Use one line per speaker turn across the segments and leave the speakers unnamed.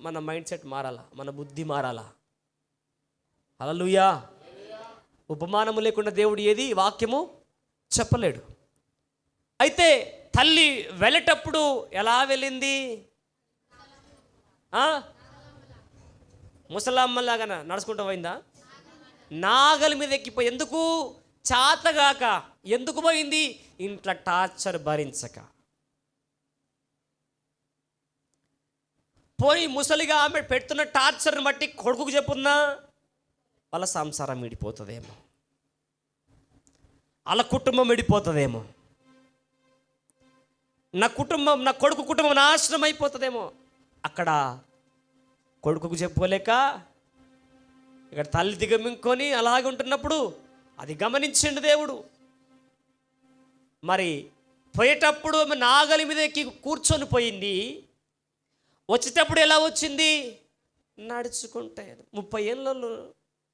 మన mind set మారాలా, మన బుద్ధి మారాలా. హల్లెలూయా. ఉపమానము లేకుండా దేవుడు ఏది వాక్యము చెప్పలేడు. అయితే తల్లి వెళ్ళేటప్పుడు ఎలా వెళ్ళింది? ముసలమ్మలాగా నడుచుకుంటూ పోయిందా? నాగలి మీద ఎక్కిపోయి. ఎందుకు? చాతగాక. ఎందుకు పోయింది? ఇంట్లో టార్చర్ భరించక. పోయి ముసలిగా ఆమె పెడుతున్న టార్చర్ని బట్టి కొడుకుకు చెప్పున్నా వాళ్ళ సంసారం విడిపోతుందేమో, వాళ్ళ కుటుంబం విడిపోతుందేమో, నా కొడుకు కుటుంబం నాశనం అయిపోతుందేమో. అక్కడ కొడుకుకు చెప్పుకోలేక ఇక్కడ తల్లి దిగమింకొని అలాగే ఉంటున్నప్పుడు అది గమనించండి దేవుడు. మరి పోయేటప్పుడు ఆమె నాగలి మీద ఎక్కి కూర్చొని పోయింది. వచ్చేటప్పుడు ఎలా వచ్చింది? నడుచుకుంటే. 30 ఏళ్ళు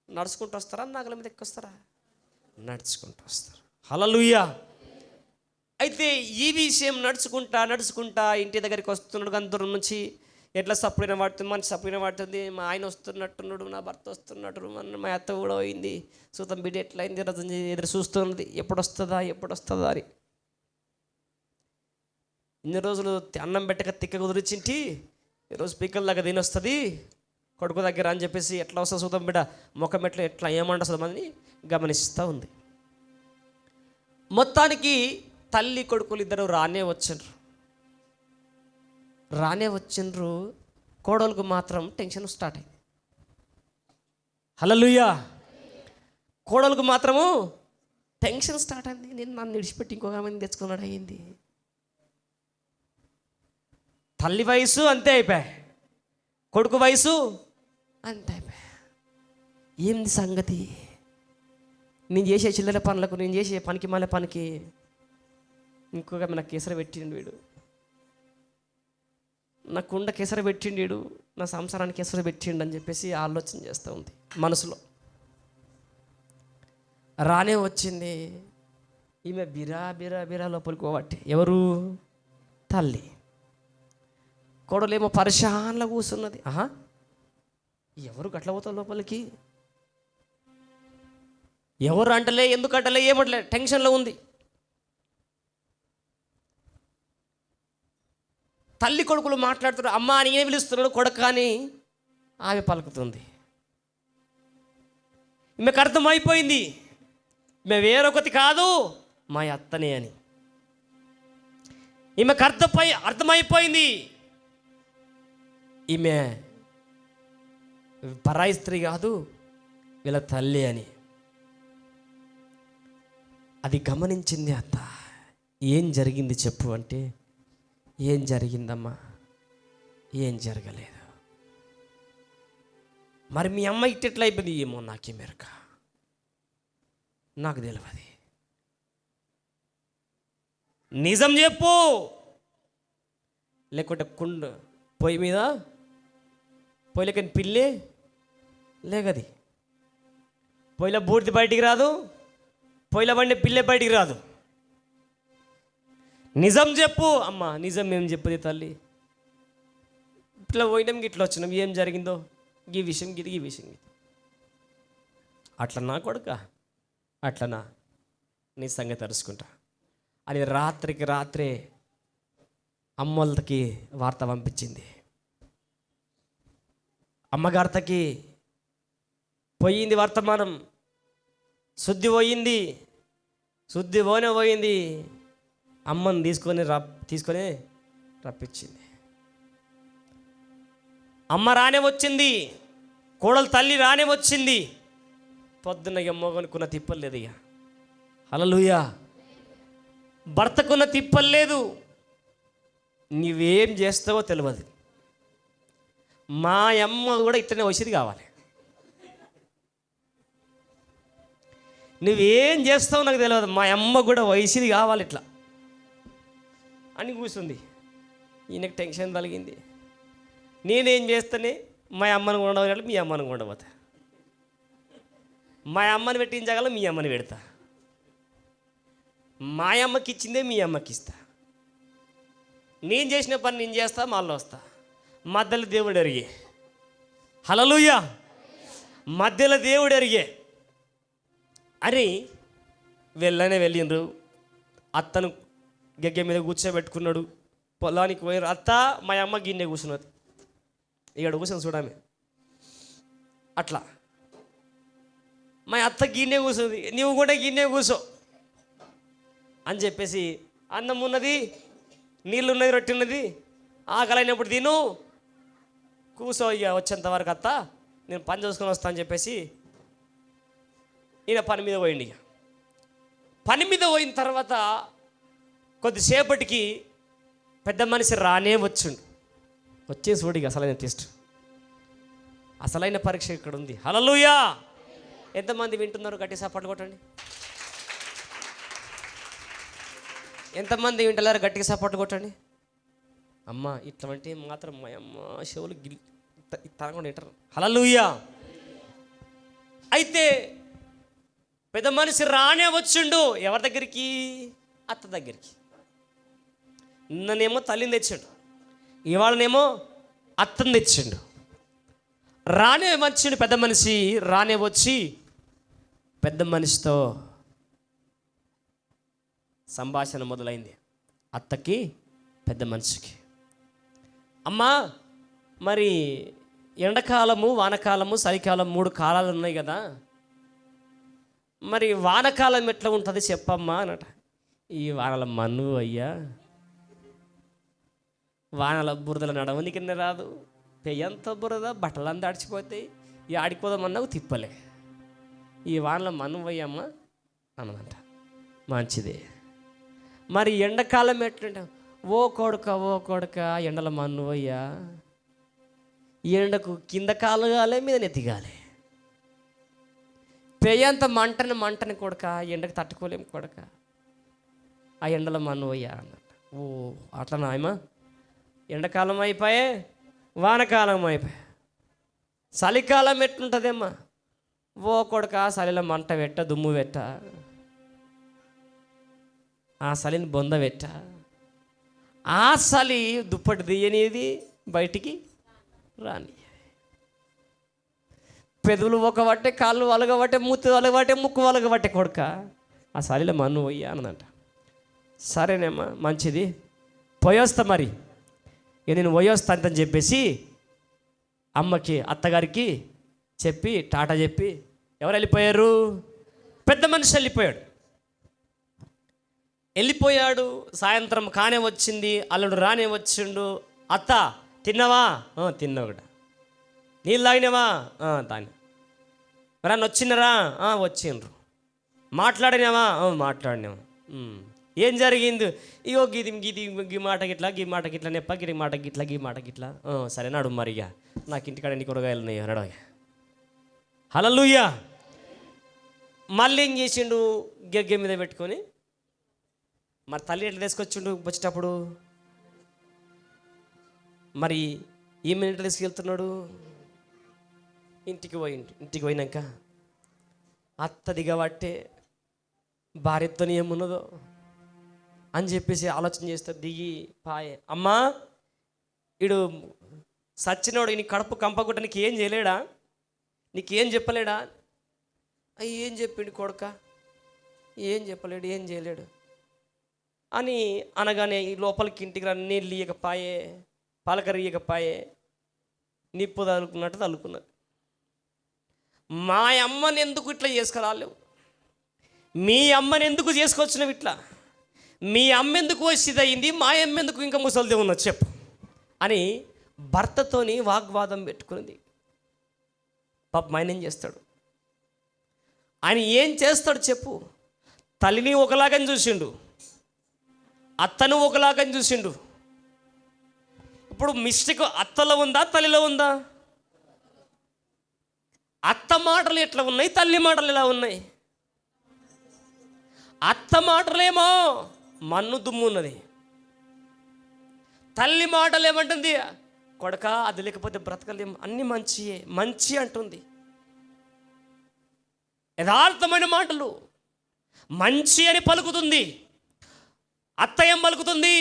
నడుచుకుంటూ వస్తారా? నాగల మీద ఎక్కొస్తారా? నడుచుకుంటూ వస్తారు. హల్లెలూయా. అయితే ఈ విషయం నడుచుకుంటా ఇంటి దగ్గరికి వస్తున్నాడు. అందరం నుంచి ఎట్లా సప్పుడైన వాడుతుంది, మంచి సప్పుడైన వాడుతుంది. మా ఆయన వస్తున్నట్టున్నాడు, నా భర్త వస్తున్నట్టు, మా అత్త కూడా పోయింది. సూతం బిడ్డ ఎట్లయింది, రథం ఎదురు చూస్తున్నది, ఎప్పుడు వస్తుందా అని. ఇన్ని రోజులు అన్నం పెట్టక తిక్క కుదిరిచింటి, ఈరోజు పీకల దగ్గర తినొస్తుంది కొడుకు దగ్గర అని చెప్పేసి ఎట్లా వస్తుంది సూతం బిడ్డ ముఖం ఎట్లా ఏమంటుంది అని గమనిస్తూ ఉంది. మొత్తానికి తల్లి కొడుకులు ఇద్దరు రానే వచ్చిండ్రు. కోడలకు మాత్రం టెన్షన్ స్టార్ట్ అయింది. హల్లెలూయా. కోడలకు మాత్రము టెన్షన్ స్టార్ట్ అయింది. నేను నన్ను విడిచిపెట్టి ఇంకొక మంది తెచ్చుకున్నాడు అయ్యింది. తల్లి వయసు అంతే అయిపోయా, కొడుకు వయసు అంతే అయిపోయా. ఏంది సంగతి? నేను చేసే చిల్లర పనులకు, నేను చేసే పనికి మాలే పనికి ఇంకొక నాకు కేసర పెట్టిండు వీడు, నా కుండ కేసర పెట్టిండు వీడు, నా సంసారానికి కేసర పెట్టిండు అని చెప్పేసి ఆలోచన చేస్తూ ఉంది మనసులో. రానే వచ్చింది ఈమె బిరా లోపలికి పోవట్టి. ఎవరు? తల్లి. కోడలేమో పరిశాన్లా కూర్చున్నది. ఎవరు గట్ల పోతారు లోపలికి? ఎవరు అంటలే, ఎందుకు అంటలే, ఏమంటలే, టెన్షన్లో ఉంది. తల్లి కొడుకులు మాట్లాడుతున్నారు. అమ్మ అని ఏం పిలుస్తున్నాడు కొడుకు అని ఆమె పలుకుతుంది. ఈమెకు అర్థమైపోయింది ఈమె వేరొకటి కాదు మా అత్తనే అని. ఈమెకు అర్థమైపోయింది ఈమె పరాయి స్త్రీ కాదు, వీళ్ళ తల్లి అని. అది గమనించింది అత్త. ఏం జరిగింది చెప్పు అంటే, ఏం జరిగిందమ్మా? ఏం జరగలేదు. మరి మీ అమ్మ ఇట్టెట్లా అయిపోయింది? ఏమో నాకే మెరక, నాకు తెలియదు. నిజం చెప్పు, లేకుంటే పొయ్యి మీద పొయ్యిలకని పిల్లి లేగది, పొయ్యిలో బూడిది బయటికి రాదు, పొయ్యిలో బండి పిల్లే బయటికి రాదు. నిజం చెప్పు. అమ్మ నిజం ఏం చెప్పదు తల్లి, ఇట్లా పోయినాం ఇట్లా వచ్చినాం, ఏం జరిగిందో ఈ విషయం ఈ విషయం అట్లనా కొడుక, అట్లనా, నీ సంగతి తెలుసుకుంటా అని రాత్రికి రాత్రే అమ్మోళ్ళకి వార్త పంపించింది. అమ్మగారితకి పోయింది వర్తమానం. శుద్ధి పోయింది. అమ్మని తీసుకొని రప్పించింది. అమ్మ రానే వచ్చింది, కోడలు తల్లి రానే వచ్చింది. పొద్దున్న మొగనుకున్న తిప్పలు లేదు ఇక. హల్లెలూయా. భర్తకున్న తిప్పలు లేదు. నువ్వేం చేస్తావో తెలియదు. మా అమ్మ కూడా ఇట్లనే వచ్చేది కావాలి. నువ్వేం చేస్తావు నాకు తెలియదు, మా అమ్మ కూడా వయసుది కావాలి ఇట్లా అని కూర్చుంది. ఈయనకు టెన్షన్ కలిగింది. నేనేం చేస్తానే మా అమ్మను ఉండవాలి, మీ అమ్మను ఉండబోతా, మా అమ్మని పెట్టించగల మీ అమ్మని పెడతా, మా అమ్మకి ఇచ్చిందే మీ అమ్మకి ఇస్తా, నేను చేసిన పని నేను చేస్తా, మళ్ళీ వస్తా. మధ్యలో దేవుడు ఎరిగే. హల్లెలూయా. మధ్యలో దేవుడు ఎరిగే అని వెళ్ళిండ్రు. అత్తను గెగ్గె మీద కూర్చోబెట్టుకున్నాడు. పొలానికి పోయారు. అత్త మా అమ్మ గిన్నె కూర్చున్నది, ఇక్కడ కూర్చొని చూడమే. అట్లా మా అత్త గిన్నె కూర్చుంది, నువ్వు కూడా గిన్నె కూర్చో అని చెప్పేసి, అన్నం ఉన్నది, నీళ్ళు ఉన్నది, రొట్టె ఉన్నది, ఆకలైనప్పుడు తిను, కూర్చో ఇక వచ్చేంత వరకు అత్త, నేను పని చూసుకొని వస్తా అని చెప్పేసి ఈయన పని మీద పోయింది. ఇక పని మీద పోయిన తర్వాత కొద్దిసేపటికి పెద్ద మనిషి రానే వచ్చిండు. వచ్చే చూడిగా అసలైన టెస్ట్, అసలైన పరీక్ష ఇక్కడ ఉంది. హల్లెలూయా. ఎంతమంది వింటున్నారు? గట్టి సపోర్ట్ కొట్టండి. ఎంతమంది వింటలేరు? గట్టిగా సపోర్ట్ కొట్టండి. అమ్మ ఇట్లాంటి మాత్రం మా అమ్మ చెవులు తరగకుండా వింటారు. హల్లెలూయా. అయితే పెద్ద మనిషి రానే వచ్చిండు. ఎవరి దగ్గరికి? అత్త దగ్గరికి. నిన్ననేమో తల్లిని తెచ్చాడు, ఇవాళనేమో అత్తని తెచ్చిండు. రానే వచ్చిండు పెద్ద మనిషి. రానే వచ్చి పెద్ద మనిషితో సంభాషణ మొదలైంది. అత్తకి పెద్ద మనిషికి, అమ్మా మరి ఎండాకాలము, వానకాలము, చలికాలం 3 కాలాలు ఉన్నాయి కదా, మరి వానకాలం ఎట్లా ఉంటుంది చెప్పమ్మా అన్నట. ఈ వానల మన్ను అయ్యా, వానల బురదలు నడవనికి రాదు, పెయ్యంత బురద, బట్టలంతా అడిచిపోతాయి, ఈ ఆడిపోదామన్నావు తిప్పలే, ఈ వానల మన్ను అయ్యమ్మా అన్నదంట. మంచిదే. మరి ఎండాకాలం ఎట్లుంటా? ఓ కొడుక ఎండల మన్ను అయ్యా, ఎండకు కింద కాలుగాలే మీద నెత్తిగాలే, పెయ్యంత మంటని కొడక, ఎండకు తట్టుకోలేము కొడక, ఆ ఎండల మన్ను అయ్యా అన్నట్ట. ఓ అట్లా నాయమా, ఎండాకాలం అయిపోయే, వానకాలం అయిపోయా, చలికాలం ఎట్లుంటుందేమ్మా? ఓ కొడక చలిలో మంట పెట్ట, దుమ్ము పెట్ట, ఆ చలిని బొంద పెట్ట, ఆ చలి దుప్పటి తీయనిది, బయటికి రాని, పెదవులు ఒకవట్టే, కాళ్ళు వలగబట్టే, మూతి వలగబట్టే, ముక్కు వలగబట్టే కొడుక, ఆ చలిలో మన్ను పోయ్యా అన్నదంట. సరేనేమ్మా మంచిది, పోయొస్తా, మరి ఇక నేను పోయొస్తా అంతని చెప్పేసి అమ్మకి, అత్తగారికి చెప్పి టాటా చెప్పి ఎవరు వెళ్ళిపోయారు? పెద్ద మనిషి వెళ్ళిపోయాడు. సాయంత్రం కానే వచ్చింది, అల్లుడు రానే వచ్చిండు. అత్త తిన్నావా? తిన్నా. ఒకటి నీళ్ళు తాగినావా? తాగిన. మరి అన్న వచ్చినారా? వచ్చిండ్రు. మాట్లాడినావా? మాట్లాడినావా. ఏం జరిగింది? ఇగో గీ మాట గిట్లా, గీ మాట గిట్లా నెప్ప, గిరి మాట గిట్లా, గీ మాట గిట్లా. సరే నడు మరి, ఇక నాకు ఇంటికాడ ఎన్ని కూరగాయలు ఉన్నాయి నడు. హల్లెలూయా. మళ్ళీ ఏం చేసిండు? గెగ్గె మీద పెట్టుకొని, మరి తల్లి ఎట్లా తీసుకొచ్చిండు వచ్చేటప్పుడు? మరి ఈమె ఎట్లా తీసుకెళ్తున్నాడు? ఇంటికి పోయినాక అత్త దిగబట్టే భార్యతో ఏమున్నదో అని చెప్పేసి ఆలోచన చేస్తే దిగి పాయే. అమ్మా ఇడు సచ్చినోడు నీ కడుపు కంపగుట్ట నీకు ఏం చేయలేడా? నీకేం చెప్పలేడా? ఏం చెప్పిండు కొడుక? ఏం చెప్పలేడు, ఏం చేయలేడు అని అనగానే ఈ లోపలికి ఇంటికి రా, నీళ్ళు ఇయ్యకపాయే, పలకరి ఇయ్యకపాయే, నిప్పు తలుకున్నట్టు తలుకున్నది. మా అమ్మని ఎందుకు ఇట్లా చేసుకురాలేవు? మీ అమ్మని ఎందుకు చేసుకొచ్చినవి ఇట్లా? మీ అమ్మ ఎందుకు వచ్చిదయింది, మా అమ్మ ఎందుకు ఇంకా ముసలిదే ఉన్నది చెప్పు అని భర్తతోని వాగ్వాదం పెట్టుకున్నది. పాపం ఆయన ఏం చేస్తాడు? ఆయన ఏం చేస్తాడు చెప్పు? తల్లిని ఒకలాగని చూసిండు, అత్తను ఒకలాగని చూసిండు. ఇప్పుడు మిస్టేక్ అత్తలో ఉందా, తల్లిలో ఉందా? అత్త మాటలు ఎట్లా ఉన్నాయి, తల్లి మాటలు ఎలా ఉన్నాయి? అత్త మాటలేమో మన్ను దుమ్ము ఉన్నది, తల్లి మాటలు ఏమంటుంది? కొడక అది లేకపోతే బ్రతకలేము, అన్ని మంచియే, మంచి అంటుంది. యథార్థమైన మాటలు మంచి అని పలుకుతుంది. అత్త ఏం పలుకుతుంది?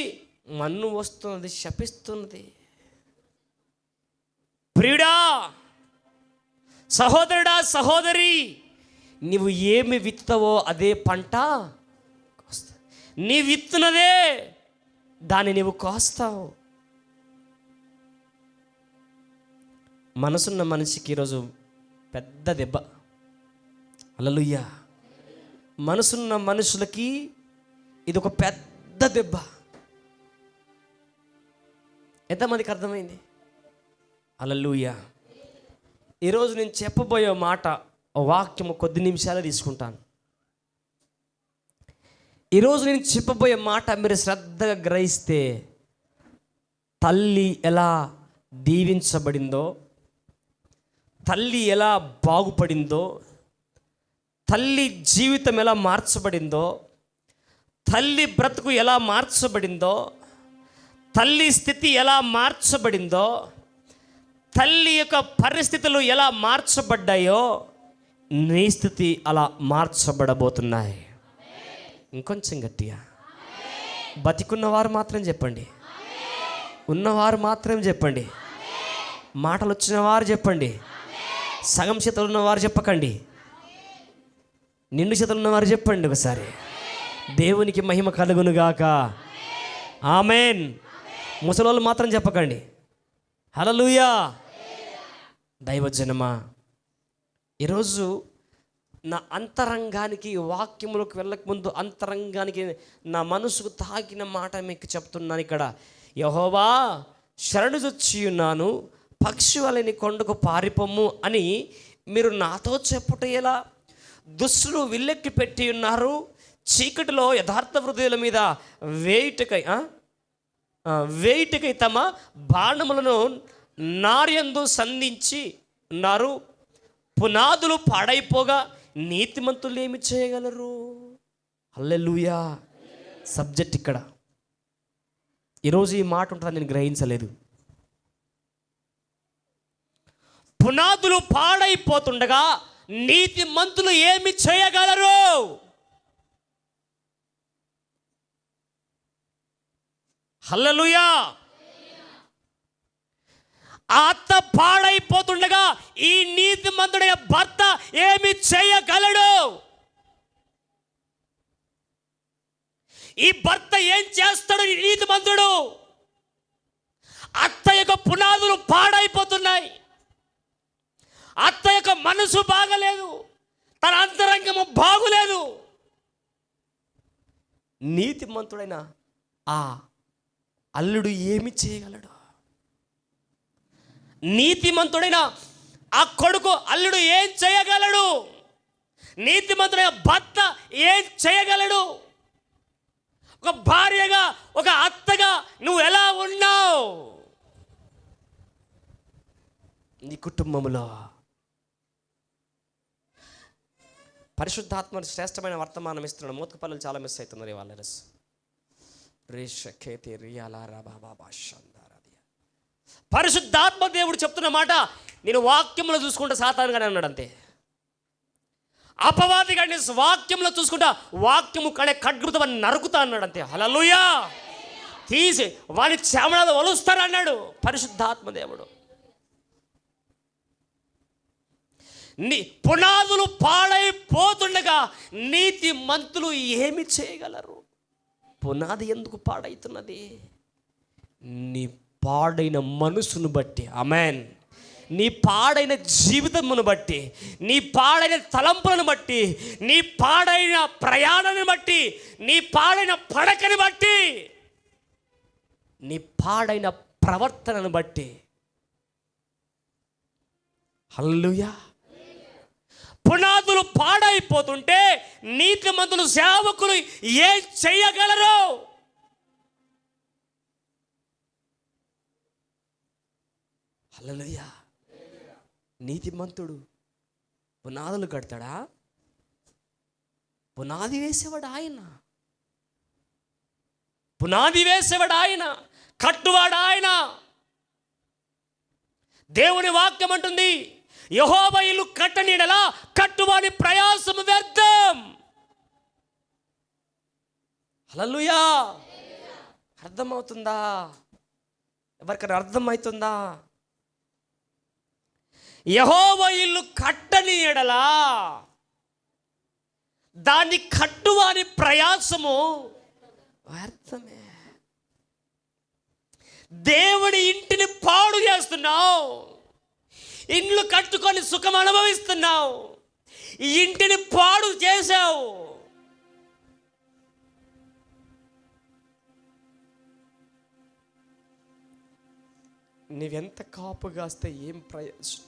మన్ను వస్తున్నది, శపిస్తున్నది. ప్రియుడా, సహోదరుడా, సహోదరి, నీవు ఏమి విత్తుతావో అదే పంట కోస్తావు. నీ విత్తునదే దాన్ని నీవు కోస్తావు. మనసున్న మనిషికి ఈరోజు పెద్ద దెబ్బ. హల్లెలూయా. మనసున్న మనుషులకి ఇది ఒక పెద్ద దెబ్బ. ఎంతమందికి అర్థమైంది? హల్లెలూయా. ఈరోజు నేను చెప్పబోయే మాట, వాక్యము కొద్ది నిమిషాలే తీసుకుంటాను. ఈరోజు నేను చెప్పబోయే మాట మీరు శ్రద్ధగా గ్రహిస్తే, తల్లి ఎలా దీవించబడిందో, తల్లి ఎలా బాగుపడిందో, తల్లి జీవితం ఎలా మార్చబడిందో, తల్లి బ్రతుకు ఎలా మార్చబడిందో, తల్లి స్థితి ఎలా మార్చబడిందో, తల్లి యొక్క పరిస్థితులు ఎలా మార్చబడ్డాయో, నీ స్థితి అలా మార్చబడబోతున్నాయి. ఇంకొంచెం గట్టిగా, బతికున్నవారు మాత్రం చెప్పండి, ఉన్నవారు మాత్రం చెప్పండి, మాటలు వచ్చిన వారు చెప్పండి, సగం చేతులు ఉన్నవారు చెప్పకండి, నిండు చేతులు ఉన్నవారు చెప్పండి. ఒకసారి దేవునికి మహిమ కలుగునుగాక. ఆమెన్. ముసలోళ్ళు మాత్రం చెప్పకండి. హల్లెలూయా. దైవజనమా, ఈరోజు నా అంతరంగానికి, వాక్యములకు వెళ్ళకముందు అంతరంగానికి నా మనసుకు తాకిన మాట మీకు చెప్తున్నాను. ఇక్కడ యెహోవా శరణుజొచ్చి ఉన్నాను, పక్షి వలె నీ కొండకు పారిపోము అని మీరు నాతో చెప్పుట ఎలా? దుష్టులు విల్లెక్కి పెట్టి ఉన్నారు, చీకటిలో యథార్థ హృదయుల మీద వేయిటకై తమ బాణములను నార్యందు సంధించి ఉన్నారు. పునాదులు పాడైపోగా నీతిమంతులు ఏమి చేయగలరు? హల్లెలూయా. సబ్జెక్ట్ ఇక్కడ. ఈరోజు ఈ మాట ఉంటుందని నేను గ్రహించలేదు. పునాదులు పాడైపోతుండగా నీతిమంతులు ఏమి చేయగలరు? హల్లెలూయా. అత్త పాడైపోతుండగా ఈ నీతిమంతుడైన భర్త ఏమి చేయగలడు? ఈ భర్త ఏం చేస్తాడు? ఈ నీతిమంతుడు. అత్త యొక్క పునాదులు పాడైపోతున్నాయి, అత్త యొక్క మనసు బాగలేదు, తన అంతరంగము బాగులేదు. నీతిమంతుడైన ఆ అల్లుడు ఏమి చేయగలడు? నీతిమంతుడైన ఆ కొడుకు అల్లుడు ఏం చేయగలడు? నీతిమంతుడైన భర్త ఏం చేయగలడు? ఒక భార్యగా, ఒక అత్తగా నువ్వు ఎలా ఉన్నావు? నీ కుటుంబంలో పరిశుద్ధాత్మ శ్రేష్టమైన వర్తమానం ఇస్తున్నాడు. మూతక పనులు చాలా మిస్ అవుతున్నారు ఇవాళ. పరిశుద్ధాత్మ దేవుడు చెప్తున్న మాట నేను వాక్యంలో చూసుకుంటా సాతానుగానే అన్నాడు అంతే. అపవాది కానీ వాక్యంలో చూసుకుంటా వాక్యము కడే ఖడ్గుతమని నరుకుతా అన్నాడు అంతే. హల్లెలూయా. తీసి వాని చెమడలు వలుస్తాను అన్నాడు పరిశుద్ధాత్మ దేవుడు. పునాదులు పాడైపోతుండగా నీతి మంతులు ఏమి చేయగలరు? పునాది ఎందుకు పాడైతున్నది? నీ పాడైన మనసును బట్టి. ఆమేన్. నీ పాడైన జీవితమును బట్టి, నీ పాడైన తలంపులను బట్టి, నీ పాడైన ప్రయాణాన్ని బట్టి, నీ పాడైన పడకని బట్టి, నీ పాడైన ప్రవర్తనను బట్టి. హల్లెలూయా. పునాదులు పాడైపోతుంటే నీతిమంతులు సేవకులు ఏం చేయగలరు? హల్లెలూయా. నీతిమంతుడు పునాదులు కడతాడా? పునాది వేసేవాడు ఆయన, పునాది వేసేవాడు ఆయన, కట్టువాడు ఆయన. దేవుని వాక్యం అంటుంది, యెహోవా ఇల్లు కట్టనీడలా కట్టువాని ప్రయాసము వ్యర్థం. హల్లెలూయా. అర్థమవుతుందా? ఎవరికైనా అర్థమవుతుందా? యెహోవా ఇల్లు కట్టని ఎడలా దాన్ని కట్టువాని ప్రయాసము వ్యర్థమే. దేవుడి ఇంటిని పాడు చేస్తున్నావు, ఇండ్లు కట్టుకొని సుఖం అనుభవిస్తున్నావు, ఈ ఇంటిని పాడు చేశావు. నీవెంత కాపు కాస్తే ఏం ప్రయోజనం?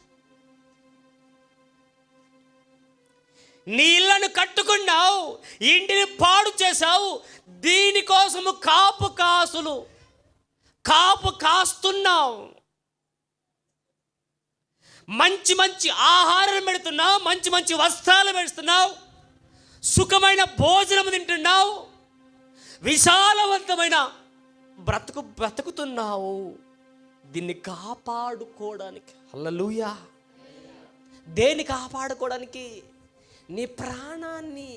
నీ ఇళ్ళను కట్టుకున్నావు, ఇంటిని పాడు చేశావు. దీనికోసము కాపు కాస్తున్నావు. మంచి మంచి ఆహారం పెడుతున్నావు, మంచి మంచి వస్త్రాలు పెడుతున్నావు, సుఖమైన భోజనం తింటున్నావు, విశాలవంతమైన బ్రతుకుతున్నావు. దీన్ని కాపాడుకోవడానికి, హల్లెలూయా, దేన్ని కాపాడుకోవడానికి? నీ ప్రాణాన్ని,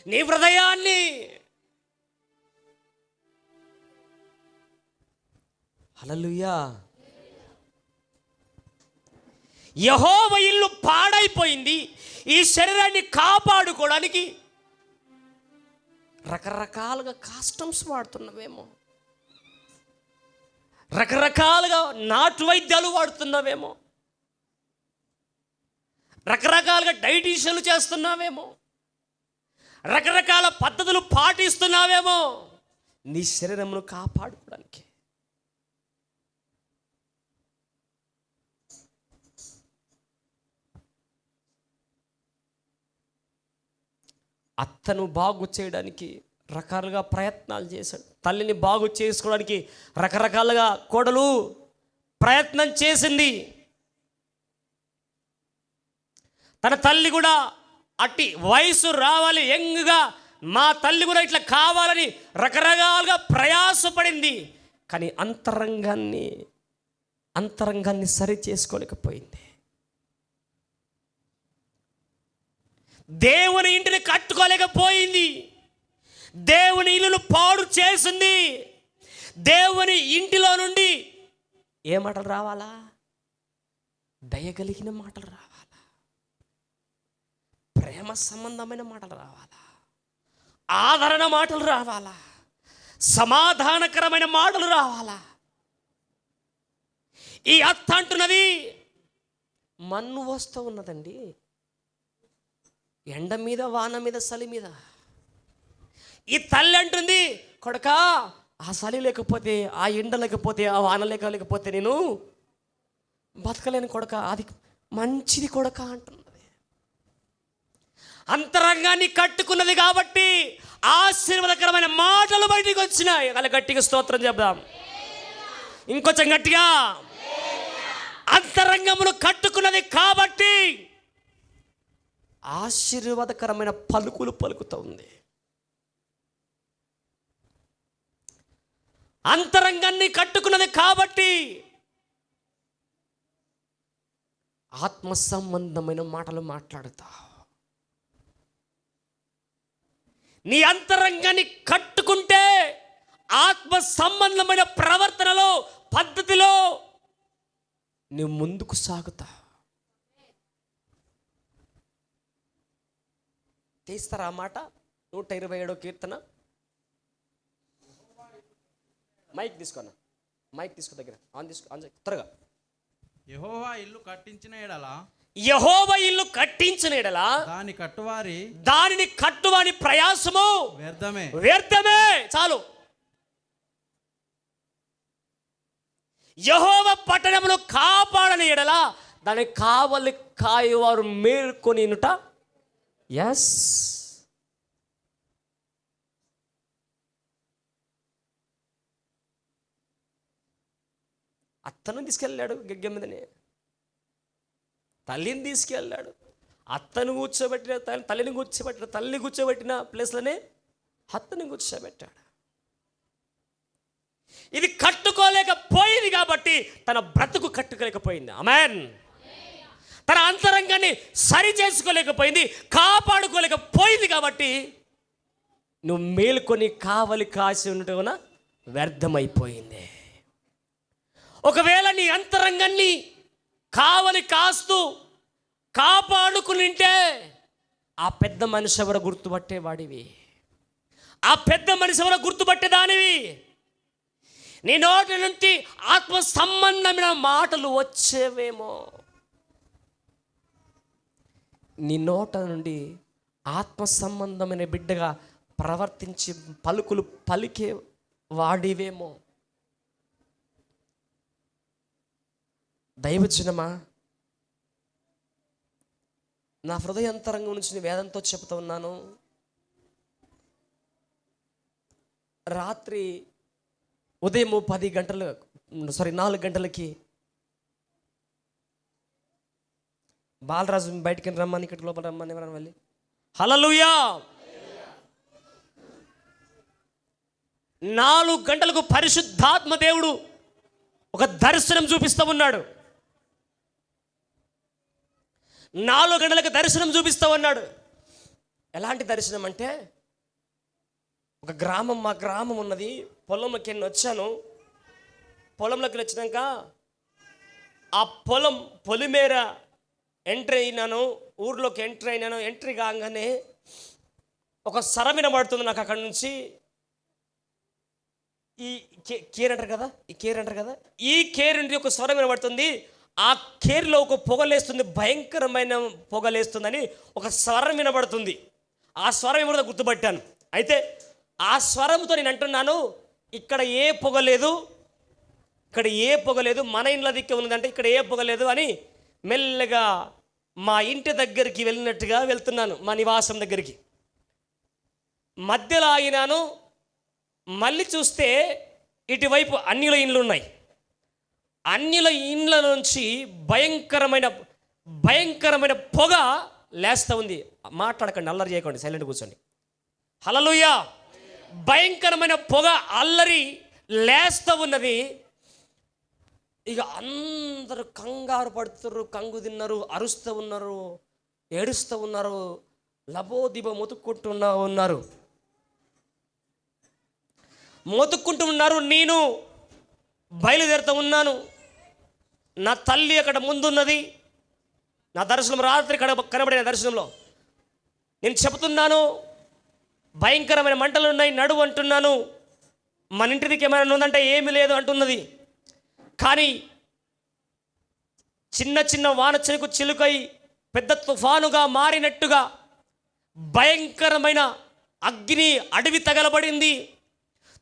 నీ హృదయాన్ని. హల్లెలూయా. యెహోవా ఇల్లు పాడైపోయింది. ఈ శరీరాన్ని కాపాడుకోవడానికి రకరకాలుగా కాస్టమ్స్ వాడుతున్నావేమో, రకరకాలుగా నాటు వైద్యాలు వాడుతున్నావేమో, రకరకాలుగా డైటీషియన్లు చేస్తున్నావేమో, రకరకాల పద్ధతులు పాటిస్తున్నావేమో నీ శరీరమును కాపాడుకోవడానికి. అత్తను బాగు చేయడానికి రకరకాలుగా ప్రయత్నాలు చేశాడు. తల్లిని బాగు చేసుకోవడానికి రకరకాలుగా కోడలు ప్రయత్నం చేసింది. తన తల్లి కూడా అట్టి వయసు రావాలి, యంగ్గా మా తల్లి కూడా ఇట్లా కావాలని రకరకాలుగా ప్రయాసపడింది. కానీ అంతరంగాన్ని సరి చేసుకోలేకపోయింది. దేవుని ఇంటిని కట్టుకోలేకపోయింది. దేవుని ఇల్లును పాడు చేసింది. దేవుని ఇంటిలో నుండి ఏ మాటలు రావాలా? దయగలిగిన మాటలు రావాలా, ప్రేమ సంబంధమైన మాటలు రావాలా, ఆదరణ మాటలు రావాలా, సమాధానకరమైన మాటలు రావాలా. ఈ అత్త అంటున్నది, మన్ను వస్తూ ఉన్నదండి, ఎండ మీద, వాన మీద, చలి మీద. ఈ తల్లి అంటుంది, కొడకా ఆ చలి లేకపోతే, ఆ ఎండ లేకపోతే, ఆ వాన లేకపోతే నేను బతకలేను కొడక, అది మంచిది కొడక అంటున్నది. అంతరంగాన్ని కట్టుకున్నది కాబట్టి ఆశీర్వాదకరమైన మాటలు బయటికి వచ్చినాయి. అలా గట్టిగా స్తోత్రం చెప్దాం, ఇంకొంచెం గట్టిగా. అంతరంగమును కట్టుకున్నది కాబట్టి ఆశీర్వాదకరమైన పలుకులు పలుకుతూ ఉంది. అంతరంగాన్ని కట్టుకున్నది కాబట్టి ఆత్మ సంబంధమైన మాటలు మాట్లాడుతా. నీ అంతరంగాన్ని కట్టుకుంటే ఆత్మ సంబంధమైన ప్రవర్తనలో, పద్ధతిలో నువ్వు ముందుకు సాగుతా. తీస్తారా ఆ మాట? 127వ కీర్తన. మైక్ తీసుకోనా, మైక్ తీసుకో, దగ్గర ఆన్ తీసుకో, ఆన్ త్వరగా.
యెహోవా ఇల్లు కట్టించిన ఎడలా,
యెహోవా ఇల్లు కట్టించిన ఎడలా దానిని కట్టువాని ప్రయాసము వ్యర్థమే. చాలు. యెహోవా పట్టణమును కాపాడని ఎడలా దాని కావలి కాయవారు మేల్కొనినుట. ఎస్, అత్తను తీసుకెళ్ళాడు గగ్గె మీదనే, తల్లిని తీసుకెళ్ళాడు. అత్తను కూర్చోబెట్టిన తల్లిని కూర్చోబెట్టిన, తల్లిని కూర్చోబెట్టిన ప్లేస్లోనే అత్తని కూర్చోబెట్టాడు. ఇది కట్టుకోలేకపోయింది కాబట్టి తన బ్రతుకు కట్టుకోలేకపోయింది. ఆమేన్. తన అంతరంగాన్ని సరి చేసుకోలేకపోయింది, కాపాడుకోలేకపోయింది కాబట్టి నువ్వు మేల్కొని కావలి కాసి ఉండటం వ్యర్థమైపోయింది. ఒకవేళ నీ అంతరంగాన్ని కావలి కాస్తూ కాపాడుకునింటే ఆ పెద్ద మనిషి ఎవరో గుర్తుపట్టేవాడివి, ఆ పెద్ద మనిషి ఎవరో గుర్తుపట్టేదానివి. నీ నోటి నుండి ఆత్మ సంబంధమైన మాటలు వచ్చేవేమో, నీ నోట నుండి ఆత్మ సంబంధమైన బిడ్డగా ప్రవర్తించి పలుకులు పలికే వాడివేమో. దైవజనమా, నా హృదయాంతరంగం నుంచి వేదంతో చెప్తూ ఉన్నాను. రాత్రి ఉదయం 4 గంటలకి బాలరాజు బయటికి రమ్మని, ఇక్కడ లోపల రమ్మని ఎవరైనా వెళ్ళి హల్లెలూయా. 4 గంటలకు పరిశుద్ధాత్మ దేవుడు ఒక దర్శనం చూపిస్తూ ఉన్నాడు. 4 గంటలకు దర్శనం చూపిస్తూ ఉన్నాడు. ఎలాంటి దర్శనం అంటే, ఒక గ్రామం, మా గ్రామం ఉన్నది, పొలంలోకి వెళ్ళి వచ్చాను. పొలంలోకి వచ్చినాక ఆ పొలిమేర ఎంట్రీ అయినాను, ఊర్లోకి ఎంట్రీ అయినాను. ఎంట్రీ కాగానే ఒక స్వరం వినబడుతుంది నాకు అక్కడి నుంచి. ఈ కేర్ అంటారు కదా, ఈ కేర్ నుండి ఒక స్వరం వినబడుతుంది. ఆ కేర్లో ఒక పొగలేస్తుంది, భయంకరమైన పొగలేస్తుందని ఒక స్వరం వినబడుతుంది. ఆ స్వరం ఏమో గుర్తుపట్టాను. అయితే ఆ స్వరంతో నేను అంటున్నాను, ఇక్కడ ఏ పొగ లేదు, మన ఇండ్ల దిక్కు ఉన్నదంటే ఇక్కడ ఏ పొగ లేదు అని మెల్లగా మా ఇంటి దగ్గరికి వెళ్ళినట్టుగా వెళ్తున్నాను, మా నివాసం దగ్గరికి. మధ్యలో ఆగినాను. మళ్ళీ చూస్తే ఇటువైపు అన్యుల ఇండ్లు ఉన్నాయి. అన్యుల ఇండ్ల నుంచి భయంకరమైన పొగ లేస్తూ ఉంది. మాట్లాడకండి, అల్లరి చేయకండి, సైలెంట్ కూర్చోండి. హల్లెలూయా. భయంకరమైన పొగ అల్లరి లేస్తూ ఉన్నది. ఇక అందరూ కంగారు పడుతున్నారు, కంగు తిన్నారు, అరుస్తూ ఉన్నారు, ఏడుస్తూ ఉన్నారు, లబోదిబ మొత్తుకుంటూ ఉన్నారు. నేను బయలుదేరుతూ ఉన్నాను. నా తల్లి అక్కడ ముందున్నది. నా దర్శనం రాత్రి కనబడిన దర్శనంలో నేను చెబుతున్నాను, భయంకరమైన మంటలు ఉన్నాయి, నడువు అంటున్నాను. మన ఇంటికి ఏమైనా ఉందంటే ఏమీ లేదు అంటున్నది. కానీ చిన్న వాన చిలుకై పెద్ద తుఫానుగా మారినట్టుగా భయంకరమైన అగ్ని అడవి తగలబడింది.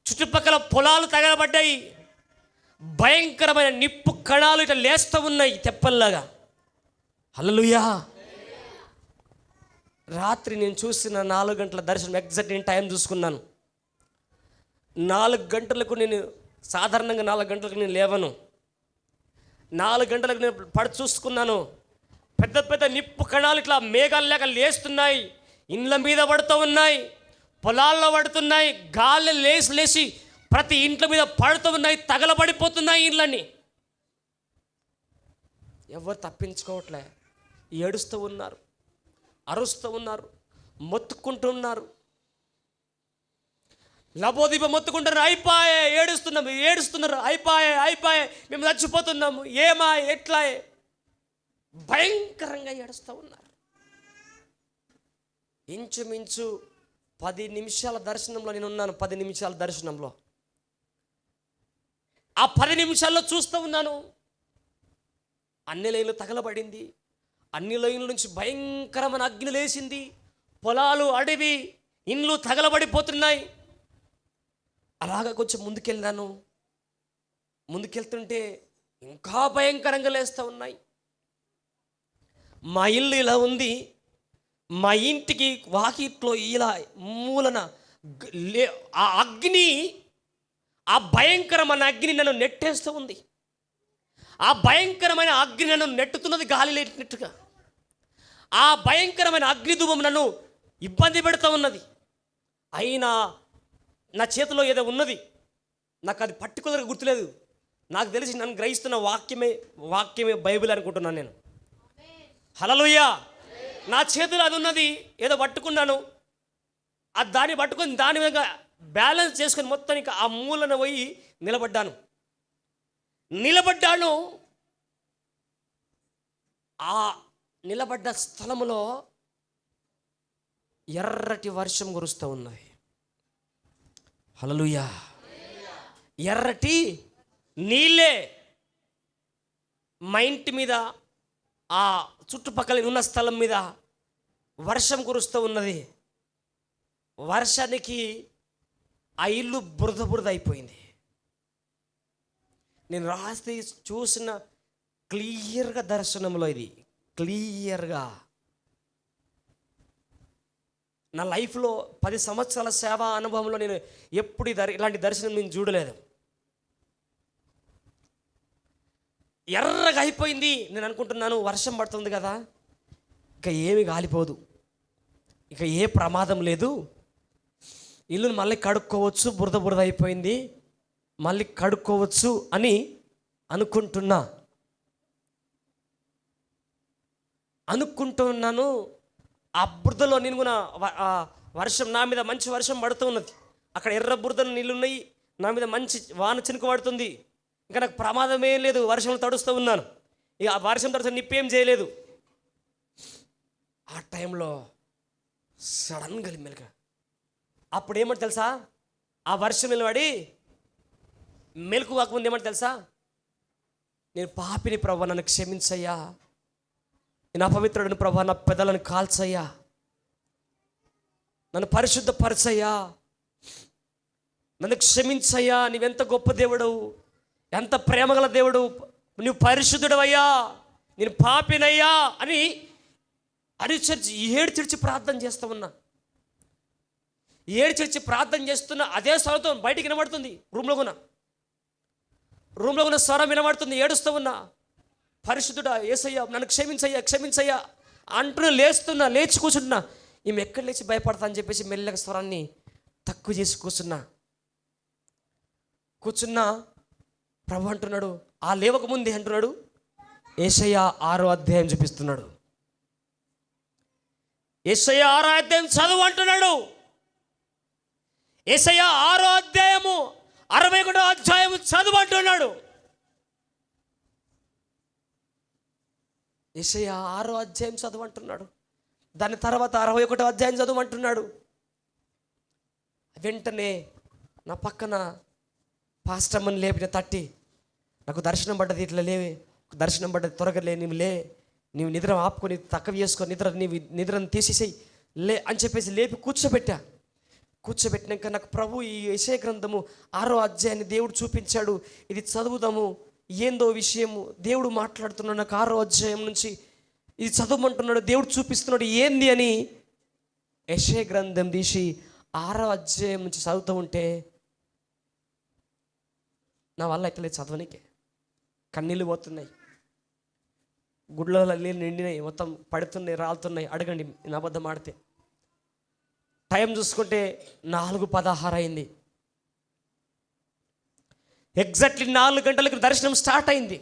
చుట్టుపక్కల పొలాలు తగలబడ్డాయి. భయంకరమైన నిప్పు కణాలు ఇట్లా లేస్తూ ఉన్నాయి తెప్పల్లాగా. హల్లెలూయా. రాత్రి నేను చూసిన 4 గంటల దర్శనం, ఎగ్జాక్ట్ నేను టైం చూసుకున్నాను. 4 గంటలకు నేను సాధారణంగా 4 గంటలకు నేను లేవను. 4 గంటలకు నేను చూసుకున్నాను. పెద్ద నిప్పు కణాలు ఇట్లా మేఘాలు లేక లేస్తున్నాయి, ఇండ్ల మీద పడుతూ ఉన్నాయి, పొలాల్లో పడుతున్నాయి, గాలి లేచి ప్రతి ఇంట్ల మీద పడుతూ ఉన్నాయి, తగలబడిపోతున్నాయి ఇండ్లన్నీ. ఎవరు తప్పించుకోవట్లే, ఏడుస్తూ ఉన్నారు, అరుస్తూ ఉన్నారు, మొత్తుకుంటున్నారు, లబోదీప మొత్తుకుంటున్నారు. అయిపోయే, ఏడుస్తున్నారు, అయిపోయే, మేము చచ్చిపోతున్నాము, ఏమా ఎట్లా, భయంకరంగా ఏడుస్తూ ఉన్నారు. ఇంచుమించు 10 నిమిషాల దర్శనంలో నేను ఉన్నాను. 10 నిమిషాల దర్శనంలో ఆ 10 నిమిషాల్లో చూస్తూ ఉన్నాను, అన్ని లైన్లు తగలబడింది. అన్ని లైన్ల నుంచి భయంకరమైన అగ్ని లేచింది. పొలాలు, అడవి, ఇండ్లు తగలబడిపోతున్నాయి. అలాగా కొంచెం ముందుకెళ్తుంటే ఇంకా భయంకరంగా లేస్తూ ఉన్నాయి. మా ఇల్లు ఇలా ఉంది. మా ఇంటికి వాకిట్లో ఇలా మూలన ఆ అగ్ని, ఆ భయంకరమైన అగ్ని నన్ను నెట్టేస్తూ ఉంది. ఆ భయంకరమైన అగ్ని నన్ను నెట్టుతున్నది గాలి లేటినట్టుగా. ఆ భయంకరమైన అగ్నిధూమం నన్ను ఇబ్బంది పెడుతూ ఉన్నది. అయినా నా చేతిలో ఏదో ఉన్నది, నాకు అది పర్టికులర్గా గుర్తులేదు. నాకు తెలిసి నన్ను గ్రహిస్తున్న వాక్యమే బైబిల్ అనుకుంటున్నాను నేను. హల్లెలూయా. నా చేతిలో అది ఉన్నది, ఏదో పట్టుకున్నాను. దాన్ని పట్టుకొని దాని మీద బ్యాలెన్స్ చేసుకొని మొత్తానికి ఆ మూలన పోయి నిలబడ్డాను. నిలబడ్డాను. ఆ నిలబడ్డ స్థలములో ఎర్రటి వర్షం కురుస్తూ ఉన్నది. హల్లెలూయా. ఎర్రటి నీళ్ళే మా ఇంటి మీద, ఆ చుట్టుపక్కల ఉన్న స్థలం మీద వర్షం కురుస్తూ ఉన్నది. వర్షానికి ఆ ఇల్లు బురద బురద అయిపోయింది. నేను రాస్తే చూసిన క్లియర్గా దర్శనంలో, ఇది క్లియర్గా నా లైఫ్లో 10 సంవత్సరాల సేవా అనుభవంలో నేను ఎప్పుడు ఇలాంటి దర్శనం నేను చూడలేదు. ఎర్రగా అయిపోయింది. నేను అనుకుంటున్నాను వర్షం పడుతుంది కదా, ఇక ఏమి గాలిపోదు, ఇక ఏ ప్రమాదం లేదు, ఇల్లును మళ్ళీ కడుక్కోవచ్చు, బురద బురద అయిపోయింది, మళ్ళీ కడుక్కోవచ్చు అని అనుకుంటున్నాను. ఆ బురదలో నేను కూడా వర్షం నా మీద మంచి వర్షం పడుతూ ఉన్నది. అక్కడ ఎర్ర బురదలు నీళ్ళు ఉన్నాయి, నా మీద మంచి వాన చినుకు పడుతుంది. ఇంకా నాకు ప్రమాదం ఏం లేదు, వర్షంలో తడుస్తూ ఉన్నాను. ఇక ఆ వర్షం తడుస్తూ నిప్పేం చేయలేదు. ఆ టైంలో సడన్గా మెలక. అప్పుడు ఏమంటే తెలుసా, ఆ వర్షం నిలబడి మెలకు కాకముందు ఏమంటే తెలుసా, నేను పాపిని ప్రభువా, నన్ను క్షమించయ్యా, నేను అపవిత్రుడిని ప్రభువా, నా పెదలను కాల్చయ్యా, నన్ను పరిశుద్ధపరచయ్యా, నన్ను క్షమించయ్యా, నీవెంత గొప్ప దేవుడవు, ఎంత ప్రేమగల దేవుడు, నువ్వు పరిశుద్ధుడవయ్యా, నేను పాపినయ్యా అని అరిచర్చి ఏడ్చిడిచి ప్రార్థన చేస్తూ ఉన్నా. ఏడ్చిడిచి ప్రార్థన చేస్తున్నా అదే స్వరంతో బయటికి వినబడుతుంది. రూమ్లో ఉన్న స్వరం వినబడుతుంది. ఏడుస్తూ ఉన్నా, పరిశుద్ధుడా యేసయ్యా, నన్ను క్షమించయ్యా అంటూ లేచి కూర్చుంటున్నా. ఈమె ఎక్కడ లేచి భయపడతా అని చెప్పేసి మెల్లగా స్వరాన్ని తక్కువ చేసి కూర్చున్నా. ప్రభు అంటున్నాడు, ఆ లేవక ముందే అంటున్నాడు, యేషయా 6వ అధ్యాయం చూపిస్తున్నాడు. యేషయా 6వ అధ్యాయం చదువు అంటున్నాడు. యేషయా 6వ అధ్యాయము 61వ అధ్యాయము చదువు అంటున్నాడు. యేషయా 6వ అధ్యాయం చదువు అంటున్నాడు. దాని తర్వాత 61వ అధ్యాయం చదువు అంటున్నాడు. వెంటనే నా పక్కన పాస్టమ్మని లేపిన తట్టి, నాకు దర్శనం పడ్డది, ఇట్లా లేవే, దర్శనం పడ్డది, త్వరగా నీవు నిద్ర ఆపుకొని తక్కువ చేసుకో, నిద్రను తీసేసేయి లే అని చెప్పేసి లేపి కూర్చోబెట్టినాక నాకు ప్రభు ఈ యెషయా గ్రంథము 6వ అధ్యాయాన్ని దేవుడు చూపించాడు. ఇది చదువుదాము, ఏందో విషయము దేవుడు మాట్లాడుతున్నాడు నాకు 6వ అధ్యాయం నుంచి. ఇది చదవమంటున్నాడు, దేవుడు చూపిస్తున్నాడు ఏంది అని యెషయా గ్రంథం తీసి 6వ అధ్యాయం నుంచి చదువుతూ ఉంటే నా వల్ల ఎట్లా చదవనికే కన్నీళ్ళు పోతున్నాయి, గుడ్లలో నీళ్ళు నిండినాయి, మొత్తం పడుతున్నాయి, రాలుతున్నాయి. అడగండి నేను అబద్ధం ఆడితే. టైం చూసుకుంటే 4:16 అయింది. ఎగ్జాక్ట్లీ 4 గంటలకు దర్శనం స్టార్ట్ అయింది.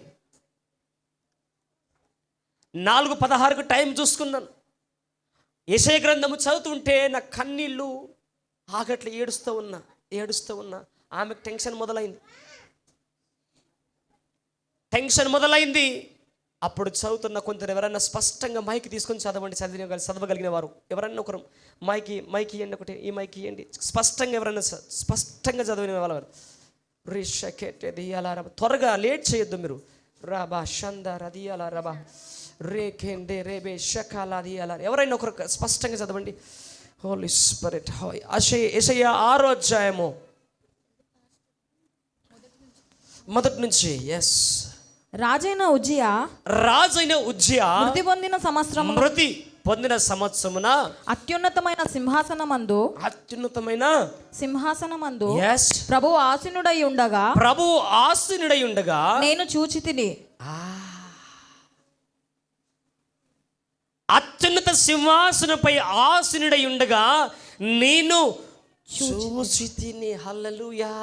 4:16కు టైం చూసుకున్నాను. యెషయా గ్రంథము చదువుతుంటే నా కన్నీళ్ళు ఆగట్లే, ఏడుస్తూ ఉన్నా. ఆమెకు టెన్షన్ మొదలైంది. అప్పుడు చదువుతున్న కొందరు ఎవరైనా స్పష్టంగా మైక్ తీసుకొని చదవగలిగిన వారు ఎవరైనా ఒకరు మైక్ ఇవ్వండి, ఒకటి ఈ మైక్ ఇవ్వండి, స్పష్టంగా ఎవరైనా స్పష్టంగా చదివిన వాళ్ళు రిషకెట్లా త్వరగా లేట్ చేయొద్దు మీరు. రాబా షంద రదియాల రబా రేఖేండే రేబే షకాల దియాల ఎవరైనా ఒకరు స్పష్టంగా చదవండి. హోలీ స్పిరిట్ యెషయా 6వ అధ్యాయము మొదటి నుంచి. ఎస్.
రాజైన ఉజ్జియా
మృతి పొందిన సంవత్సరమున
అత్యున్నతమైన సింహాసనమందు ప్రభువు ఆసీనుడై ఉండగా నేను చూచితిని.
అత్యున్నత సింహాసనపై ఆసీనుడై ఉండగా నేను చూచితిని. హల్లెలూయా.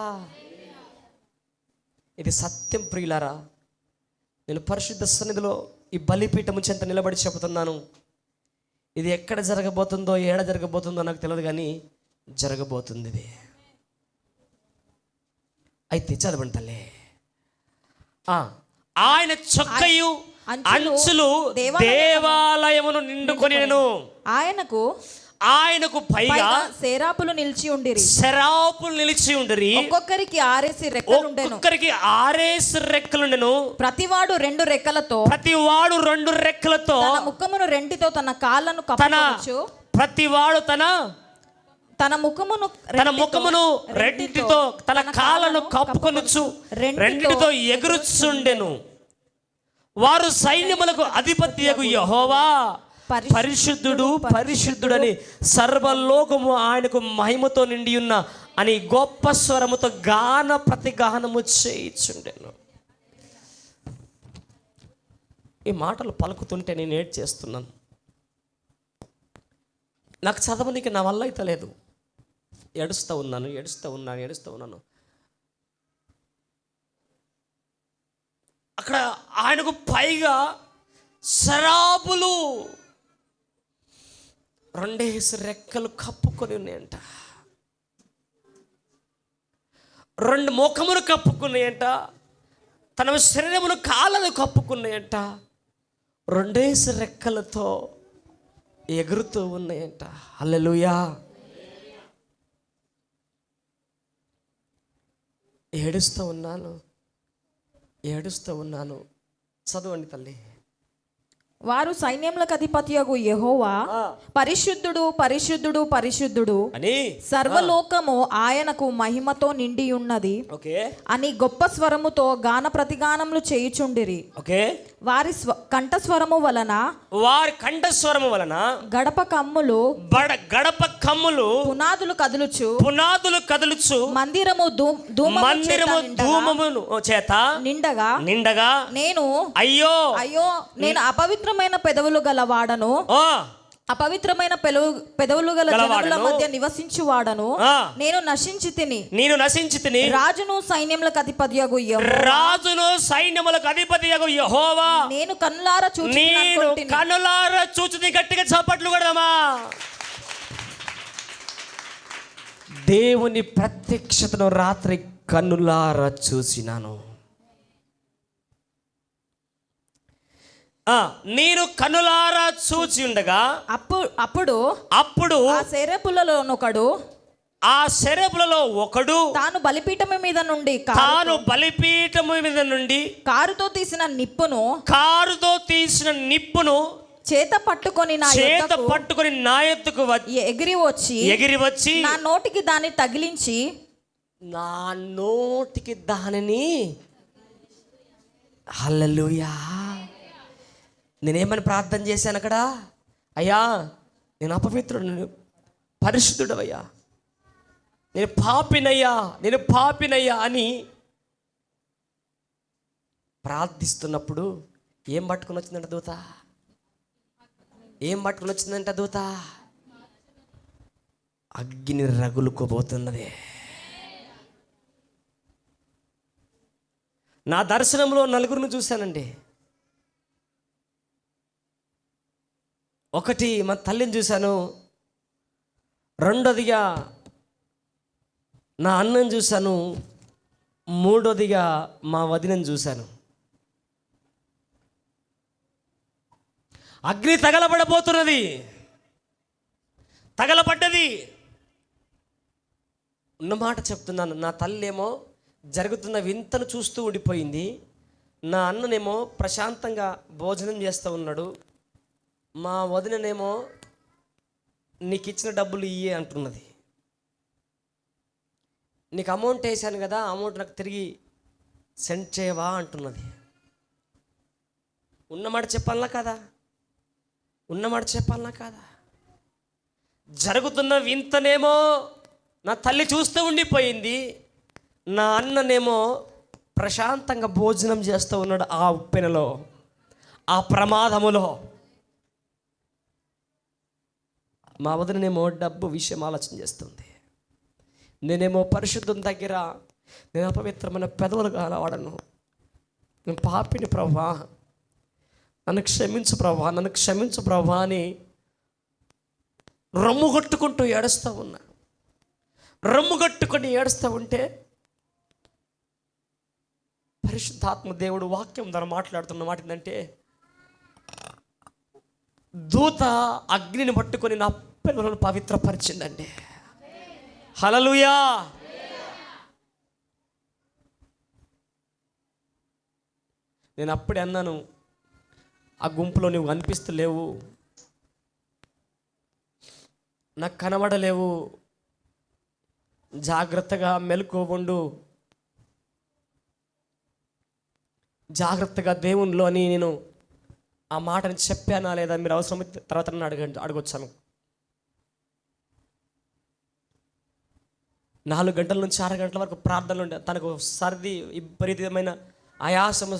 ఇది సత్యం ప్రియులారా. నేను పరిశుద్ధ సన్నిధిలో ఈ బలిపీఠము చెంత నిలబడి చెబుతున్నాను. ఇది ఎక్కడ జరగబోతుందో, ఏడ జరగబోతుందో నాకు తెలియదు, కానీ జరగబోతుంది ఇది. అయితే చదవండి తల్లి. ఆయన చొక్కయు అంచులు దేవాలయమును నిండుకొనిను. ఆయనకు పైగా
సెరాపులు నిలిచి ఉండిరి. ఒక్కొక్కరికి 6
రెక్కలుండెను.
ప్రతివాడు 2 రెక్కలతో తన ముఖమును రెంటితో తన కాళ్ళను కప్పుకొనుచు.
ప్రతివాడు తన ముఖమును రెంటితో తన కాళ్ళను కప్పుకొనుచు రెంటితో ఎగురుచుండెను. వారు సైన్యములకు అధిపతియగు యెహోవా పరిశుద్ధుడు పరిశుద్ధుడని సర్వలోకము ఆయనకు మహిమతో నిండి ఉన్న అని గొప్ప స్వరముతో ప్రతిగానము చేయుచుండెను. ఈ మాటలు పలుకుతుంటే నేను ఏడ్చేస్తున్నాను. నాకు చదవనికి నా వల్ల అయితే లేదు. ఏడుస్తూ ఉన్నాను. అక్కడ ఆయనకు పైగా శరాబులు 2 రెక్కలు కప్పుకొని ఉన్నాయంట. 2 ముఖమును కప్పుకున్నాయంట. తన శరీరమును కాళ్ళను కప్పుకున్నాయంట. 2 రెక్కలతో ఎగురుతూ ఉన్నాయంట. హల్లెలూయా. ఏడుస్తూ ఉన్నాను. చదవండి తల్లి.
వారు సైన్యములకు అధిపతియగు యెహోవా పరిశుద్ధుడు పరిశుద్ధుడు పరిశుద్ధుడు
అని
సర్వలోకము ఆయనకు మహిమతో నిండి ఉన్నది అని గొప్ప స్వరముతో గాన ప్రతిగానములు చేయుచుండిరి. వారి కంఠస్వరము వలన గడప కమ్ములు పునాదులు కదులుచు మందిరము ధూమము చేత నిండగా నేను అయ్యో నేను అపవిత్రమైన పెదవులు గలవాడను, అపవిత్రమైన పెదవులు గల జనముల మధ్య నివసించువాడను. నేను నశించి తిని రాజును సైన్యములకు అధిపతియగు యెహోవా నేను కన్నులారా చూచి.
గట్టిగా చప్పట్లు కొడదామా. దేవుని ప్రత్యక్షతను రాత్రి కన్నులారా చూసినాను. నేను కనులారా చూచి ఉండగా
అప్పుడు ఆ శరపులలో ఒకడు తాను బలిపీఠము మీద నుండి కారుతో తీసిన నిప్పును చేత పట్టుకొని
నా యొద్దకు
ఎగిరి వచ్చి నా నోటికి దాన్ని తగిలించి
హల్లెలూయా. నేనేమని ప్రార్థన చేశాను అక్కడ? అయ్యా, నేను అపవిత్రుడు, పరిశుద్ధుడవయ్యా, నేను పాపినయ్యా అని ప్రార్థిస్తున్నప్పుడు ఏం పట్టుకుని వచ్చిందంట దూత? అగ్ని రగులుకోబోతున్నది. నా దర్శనంలో 4 చూశానండి. ఒకటి మా తల్లిని చూశాను, రెండోదిగా నా అన్నని చూశాను, మూడోదిగా మా వదినని చూశాను. అగ్ని తగలబడ్డది. ఉన్నమాట చెప్తున్నాను. నా తల్లేమో జరుగుతున్న వింతను చూస్తూ ఉండిపోయింది. నా అన్ననేమో ప్రశాంతంగా భోజనం చేస్తూ ఉన్నాడు. మా వదిననేమో నీకు ఇచ్చిన డబ్బులు ఇయ్యే అంటున్నది. నీకు అమౌంట్ వేసాను కదా, అమౌంట్ నాకు తిరిగి సెండ్ చేయవా అంటున్నది. ఉన్నమాట చెప్పాలనా కాదా? జరుగుతున్న వింతనేమో నా తల్లి చూస్తూ ఉండిపోయింది. నా అన్ననేమో ప్రశాంతంగా భోజనం చేస్తూ ఉన్నాడు. ఆ ఉప్పెనలో, ఆ ప్రమాదములో. మా వదినేమో డబ్బు విషయం ఆలోచన చేస్తుంది. నేనేమో పరిశుద్ధం దగ్గర నేను అపవిత్రమైన పెదవులు కాలవాడను, నేను పాపిని ప్రభా, నన్ను క్షమించు ప్రభా అని రొమ్ము కొట్టుకుంటూ ఏడుస్తూ ఉంటే పరిశుద్ధాత్మ దేవుడు వాక్యం ద్వారా మాట్లాడుతున్న మాట ఏంటంటే, దూత అగ్నిని పట్టుకొని నా పిల్లలను పవిత్రపరిచిందండి. హల్లెలూయా. నేను అప్పుడే అన్నాను, ఆ గుంపులో నువ్వు కనిపిస్తలేవు, నాకు కనబడలేవు, జాగ్రత్తగా మెలకువగా, జాగ్రత్తగా దేవునిలో అని నేను ఆ మాటని చెప్పానా లేదా మీరు అవసరం తర్వాత నన్ను అడగొచ్చాను. 4 గంటల నుంచి 6 గంటల వరకు ప్రార్థనలు ఉండే. తనకు సర్ది విపరీతమైన ఆయాసం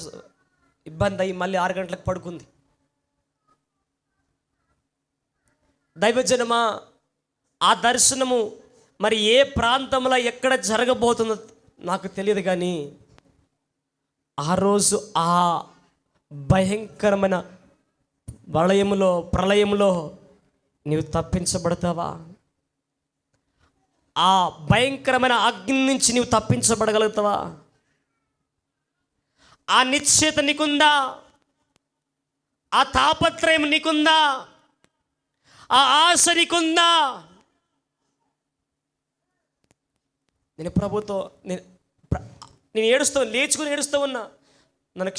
ఇబ్బంది అయ్యి మళ్ళీ 6 గంటలకు పడుకుంది. దైవజనమా, ఆ దర్శనము మరి ఏ ప్రాంతంలో ఎక్కడ జరగబోతుందో నాకు తెలియదు, కానీ ఆ రోజు ఆ భయంకరమైన ప్రళయంలో నీవు తప్పించబడతావా? ఆ భయంకరమైన అగ్ని నుంచి నీవు తప్పించబడగలుగుతావా? ఆ నిశ్చయత నీకుందా? ఆ తాపత్రయం నీకుందా? ఆ ఆశ నీకుందా? నేను ప్రభుతో నేను లేచుకుని ఏడుస్తూ ఉన్నా, నన్ను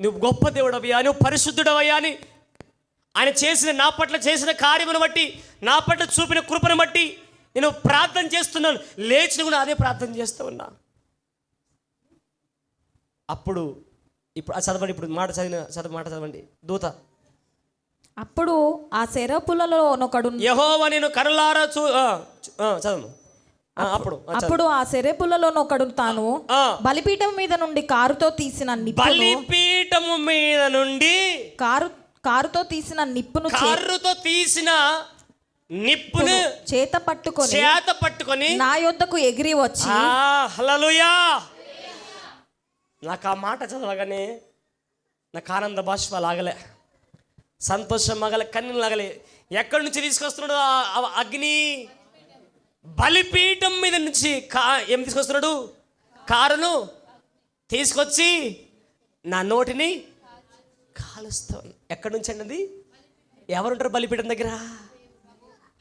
నువ్వు గొప్ప దేవుడవయ్యా, నువ్వు పరిశుద్ధుడవయ్యా అని ఆయన నా పట్ల చేసిన కార్యమును బట్టి, నా పట్ల చూపిన కృపను బట్టి నేను ప్రార్థన చేస్తున్నాను. లేచిన కూడా అదే ప్రార్థన చేస్తూ ఉన్నా. ఇప్పుడు చదవండి, ఇప్పుడు మాట చదవండి. దూత
అప్పుడు ఆ సెరపులలో ఒకడు
యెహోవా నేను కరులారా చదవను.
అప్పుడు ఆ సెరపులలోనొకడు తాను బలిపీఠం మీద నుండి కారుతో తీసిన నిప్పును చేత పట్టుకొని నా యొద్దకు ఎగిరి వచ్చి,
హల్లెలూయా. నాకు ఆ మాట చదవగానే నాకు ఆనంద బాష్పాలు ఆగలే, సంతోషం ఆగలే, కన్నీళ్ళు ఆగలే. ఎక్కడి నుంచి తీసుకొస్తున్నాడు అగ్ని? బలిపీఠం మీద నుంచి ఏం తీసుకొస్తున్నాడు? కారును తీసుకొచ్చి నా నోటిని కాలుస్తాను. ఎక్కడి నుంచి అండి అది? ఎవరుంటారు బలిపీఠం దగ్గర?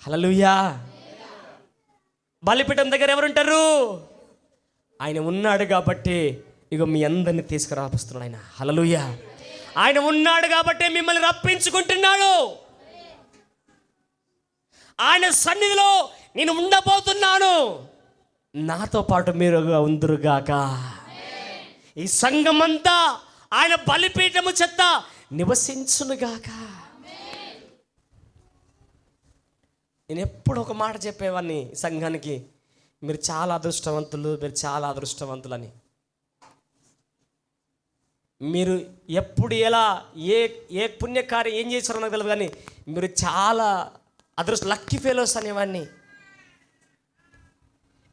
హల్లెలూయా. బలిపీఠం దగ్గర ఎవరుంటారు? ఆయన ఉన్నాడు కాబట్టి ఇగో మీ అందరిని తీసుకురాపిస్తున్నాడు ఆయన. హల్లెలూయా. ఆయన ఉన్నాడు కాబట్టి మిమ్మల్ని రప్పించుకుంటున్నాడు. ఆయన సన్నిధిలో నేను ఉండబోతున్నాను, నాతో పాటు మీరు ఉందురుగాక. ఈ సంఘమంతా ఆయన బలిపీఠము చెత్త నివసించునుగాక. నేను ఎప్పుడు ఒక మాట చెప్పేవాడిని సంఘానికి, మీరు చాలా అదృష్టవంతులు, మీరు చాలా అదృష్టవంతులని. మీరు ఎప్పుడు ఎలా ఏ పుణ్యకార్యం ఏం చేశారో నాకు తెలియదు, కానీ మీరు చాలా లక్కీ ఫెలోస్ అనేవాడిని.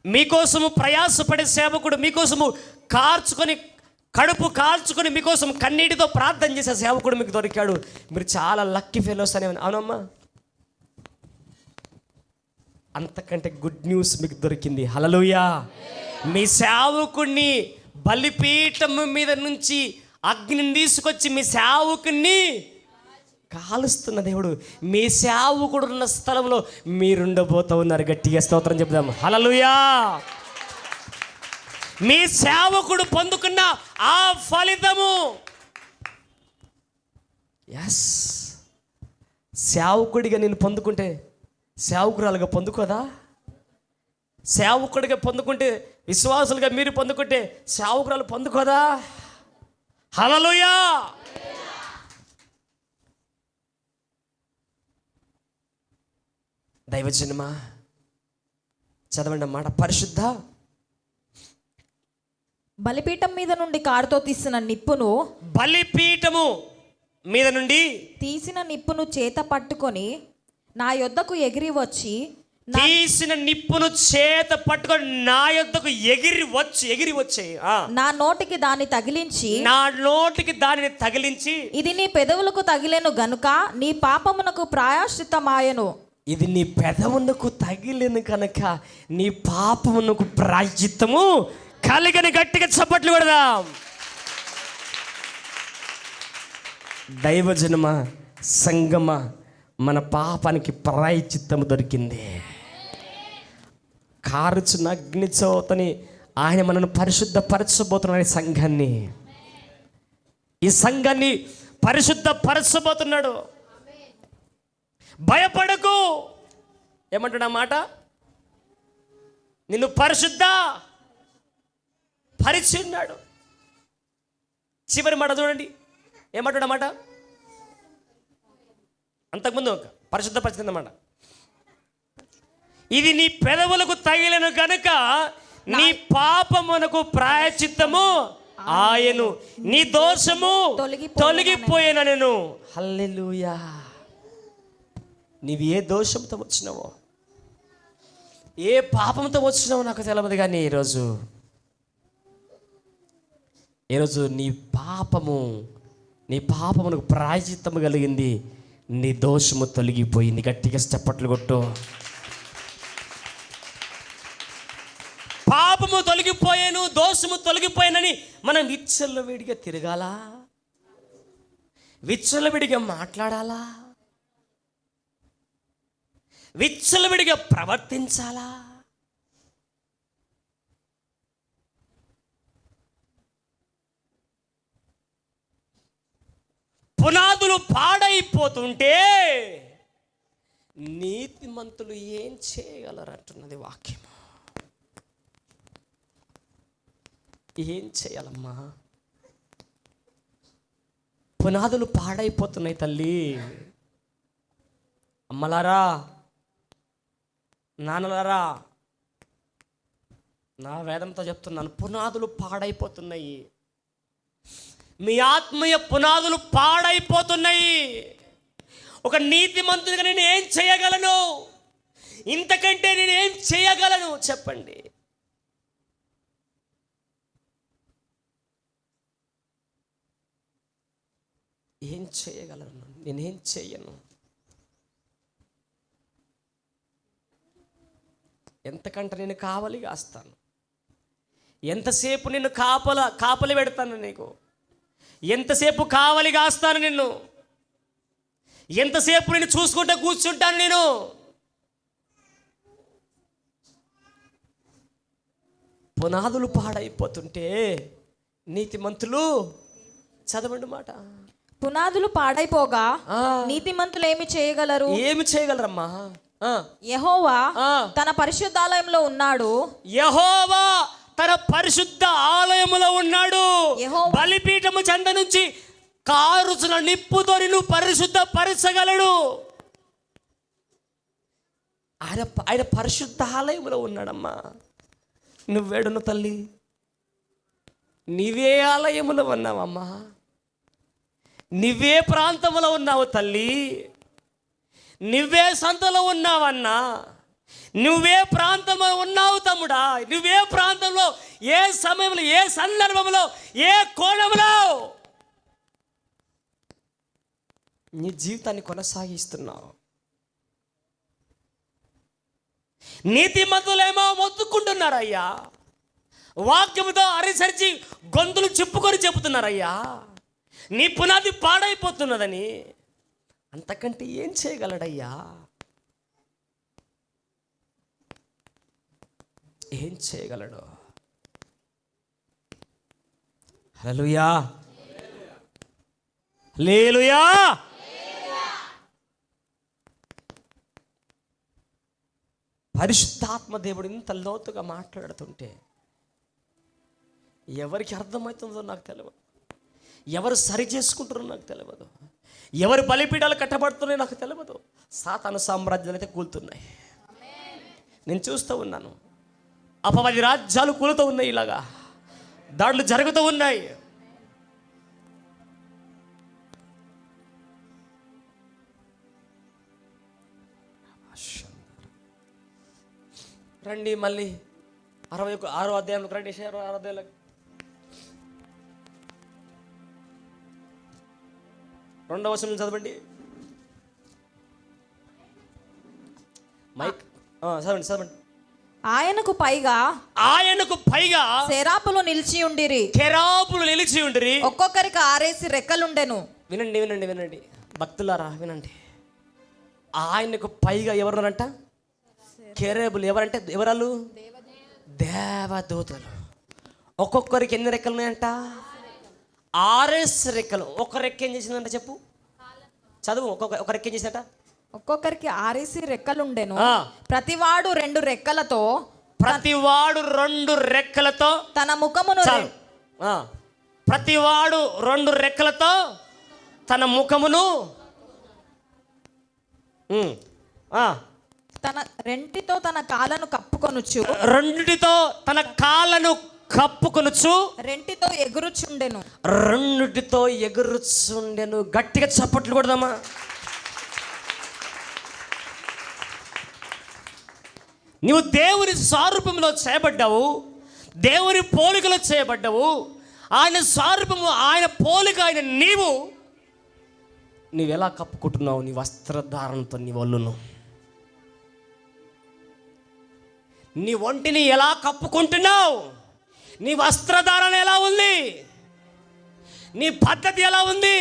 మీకోసము ప్రయాసపడే సేవకుడు, మీకోసము కడుపు కాల్చుకొని మీకోసం కన్నీటితో ప్రార్థన చేసే సేవకుడు మీకు దొరికాడు. మీరు చాలా లక్కీ ఫెలోస్ అనేవాడిని. అవునమ్మా? అంతకంటే గుడ్ న్యూస్ మీకు దొరికింది. హల్లెలూయా. మీ సేవకుడిని బలిపీఠం మీద నుంచి అగ్నిని తీసుకొచ్చి మీ సేవకుడిని కాలుస్తున్న దేవుడు, మీ సేవకుడు ఉన్న స్థలంలో మీరుండబోతూ ఉన్నారు. గట్టిగా స్తోత్రం చెప్దాం. హల్లెలూయా. మీ సేవకుడు పొందుకున్న ఆ ఫలితము, ఎస్, సేవకుడిగా నేను పొందుకుంటే సేవకురాలుగా పొందుకోదా? సేవకుడిగా పొందుకుంటే, విశ్వాసులుగా మీరు పొందుకుంటే సేవకురాలు పొందుకోదా? హల్లెలూయా. దైవజనమా, చదవండి మాట. పరిశుద్ధ
బలిపీఠం మీద నుండి కారుతో తీసిన నిప్పును,
బలిపీఠము మీద నుండి
తీసిన నిప్పును చేత పట్టుకొని నా యొద్దకు ఎగిరి వచ్చి,
తీసిన నిప్పును చేత పట్టుకొని నా యొద్దకు ఎగిరి వచ్చి
నా నోటికి దాన్ని తగిలించి, ఇది నీ పెదవులకు తగిలేను గనుక నీ పాపమునకు ప్రాయశ్చిత్తమాయెను.
ఇది నీ పెదవునకు తగిలిన కనుక నీ పాపమునకు ప్రాయశ్చిత్తము కలిగని. గట్టిగా చప్పట్లు కొడదాం. దైవజనమ, సంగమ, మన పాపానికి ప్రాయశ్చిత్తము దొరికింది. కారుచున్న అగ్నిచోతని ఆయన మనను పరిశుద్ధపరచబోతున్నాడు. ఈ సంఘాన్ని పరిశుద్ధపరచబోతున్నాడు. భయపడకు. ఏమంటాడు ఆ మాట? నిన్ను పరిశుద్ధ పరిచి ఉన్నాడు. చివరి మాట చూడండి, ఏమంటాడు అన్నమాట? అంతకుముందు పరిశుద్ధ పరిచింది అన్నమాట. ఇది నీ పెదవులకు తగిలిన కనుక నీ పాపమునకు ప్రాయశ్చిత్తము ఆయను, నీ దోషము తొలగిపోయినను. హల్లెలూయా. నీవు ఏ దోషంతో వచ్చినావో, ఏ పాపంతో వచ్చినావో నాకు తెలియదు, కానీ ఈరోజు నీ పాపమునకు ప్రాయశ్చిత్తము కలిగింది. నీ దోషము తొలగిపోయింది. గట్టిగా చప్పట్లు కొట్టు. పాపము తొలగిపోయాను, దోషము తొలగిపోయానని మనం విచ్చలవిడిగా తిరగాలా? విచ్చలవిడిగా మాట్లాడాలా? విచ్చలవిడిగా ప్రవర్తించాలా? పునాదులు పాడైపోతుంటే నీతిమంతులు ఏం చేయగలరంటున్నది వాక్యం. ఏం చేయాలమ్మా? పునాదులు పాడైపోతున్నాయి తల్లి. అమ్మలారా, నాన్నలారా, నా వేదంతో చెప్తున్నాను, పునాదులు పాడైపోతున్నాయి. మీ ఆత్మీయ పునాదులు పాడైపోతున్నాయి. ఒక నీతిమంతుడిగా నేను ఏం చేయగలను? ఇంతకంటే నేను ఏం చేయగలను చెప్పండి? ఏం చేయగలను? నేనేం చేయను. ఎంతకంటే నేను కావలి కాస్తాను. ఎంతసేపు నిన్ను కాపలి పెడతాను. నీకు ఎంతసేపు కావలి కాస్తాను. నిన్ను ఎంతసేపు నేను చూసుకుంటూ కూర్చుంటాను. నేను పునాదులు పాడైపోతుంటే నీతిమంతులు, చదవండి మాట,
పునాదులు పాడైపోగా నీతిమంతులు ఏమి చేయగలరు? ఏమి
చేయగలరమ్మా?
యెహోవా తన పరిశుద్ధాలయంలో ఉన్నాడు.
యెహోవా తన పరిశుద్ధ ఆలయములో ఉన్నాడు. బలిపీఠము చెంద నుంచి కారుచున్న నిప్పుతో నువ్వు పరిశుద్ధపరచగలడు. ఆయన పరిశుద్ధ ఆలయంలో ఉన్నాడమ్మా. నువ్వేడును తల్లి? నీవే ఆలయములో ఉన్నావమ్మా. నువ్వే ప్రాంతంలో ఉన్నావు తల్లి. నువ్వే సంతలో ఉన్నావన్నా. నువ్వే ప్రాంతంలో ఉన్నావు తమ్ముడా. నువ్వే ప్రాంతంలో, ఏ సమయంలో, ఏ సందర్భంలో, ఏ కోణంలో నీ జీవితాన్ని కొనసాగిస్తున్నావు. నీతిమంతులేమో మొత్తుకుంటున్నారయ్యా. వాక్యముతో అరిసరిచి గొంతులు చెప్పుకొని చెబుతున్నారయ్యా, నీ పునాది పాడైపోతున్నదని. అంతకంటే ఏం చేయగలడయ్యా? ఏం చేయగలడు? హల్లెలూయా, హల్లెలూయా. పరిశుద్ధాత్మ దేవుడు ఇంత లోతుగా మాట్లాడుతుంటే ఎవరికి అర్థమవుతుందో నాకు తెలియదు. ఎవరు సరి చేసుకుంటారో నాకు తెలియదు. ఎవరు బలిపీఠాలు కట్టబడుతున్నాయో నాకు తెలియదు. సాతాను సామ్రాజ్యాలు అయితే కూలుతున్నాయి. నేను చూస్తూ ఉన్నాను. అపవాది రాజ్యాలు కూలుతూ ఉన్నాయి. ఇలాగా దాడులు జరుగుతూ ఉన్నాయి. రండి మళ్ళీ 66వ అధ్యాయంలోకి రండి. 6వ అధ్యాయంలోకి 2వ వచనం చదవండి. మైక్ చదవండి. ఆయనకు పైగా
సెరాపులు నిలిచి ఉండిరి.
ఒక్కొక్కరికి
6 రెక్కలుండెను.
వినండి వినండి వినండి భక్తులారా వినండి. ఆయనకు పైగా ఎవరున్నారంట? కెరూబులు. ఎవరంటే ఎవరాలు? దేవదూతలు. ఒక్కొక్కరికి ఎన్ని రెక్కలు ఉన్నాయంట? 6 రెక్కలు. ఒక రెక్క ఏం చేసిందంట చెప్పు, చదువు. ఒక రెక్క ఏం చేసిందట?
ఒక్కొక్కరికి 6 రెక్కలుండెను. ప్రతివాడు 2 రెక్కలతో
తన ముఖమును ప్రతివాడు 2 రెక్కలతో తన ముఖమును
తన రెంటితో తన కాళ్ళను కప్పుకొనుచు,
రెండిటితో తన కాళ్ళను కప్పుకొనుచు,
రెంటితో ఎగురుచుండెను.
రెండిటితో ఎగురుచుండెను. గట్టిగా చప్పట్లు కొడదామా? నువ్వు దేవుని స్వరూపంలో చేయబడ్డావు, దేవుని పోలికలో చేయబడ్డావు. ఆయన స్వరూపము, ఆయన పోలిక, ఆయన నీవెలా కప్పుకుంటున్నావు? నీ వస్త్రధారణతో నీ ఒళ్ళును, నీ ఒంటిని ఎలా కప్పుకుంటున్నావు? నీ వస్త్రధారణ ఎలా ఉంది? నీ పద్ధతి ఎలా ఉంది?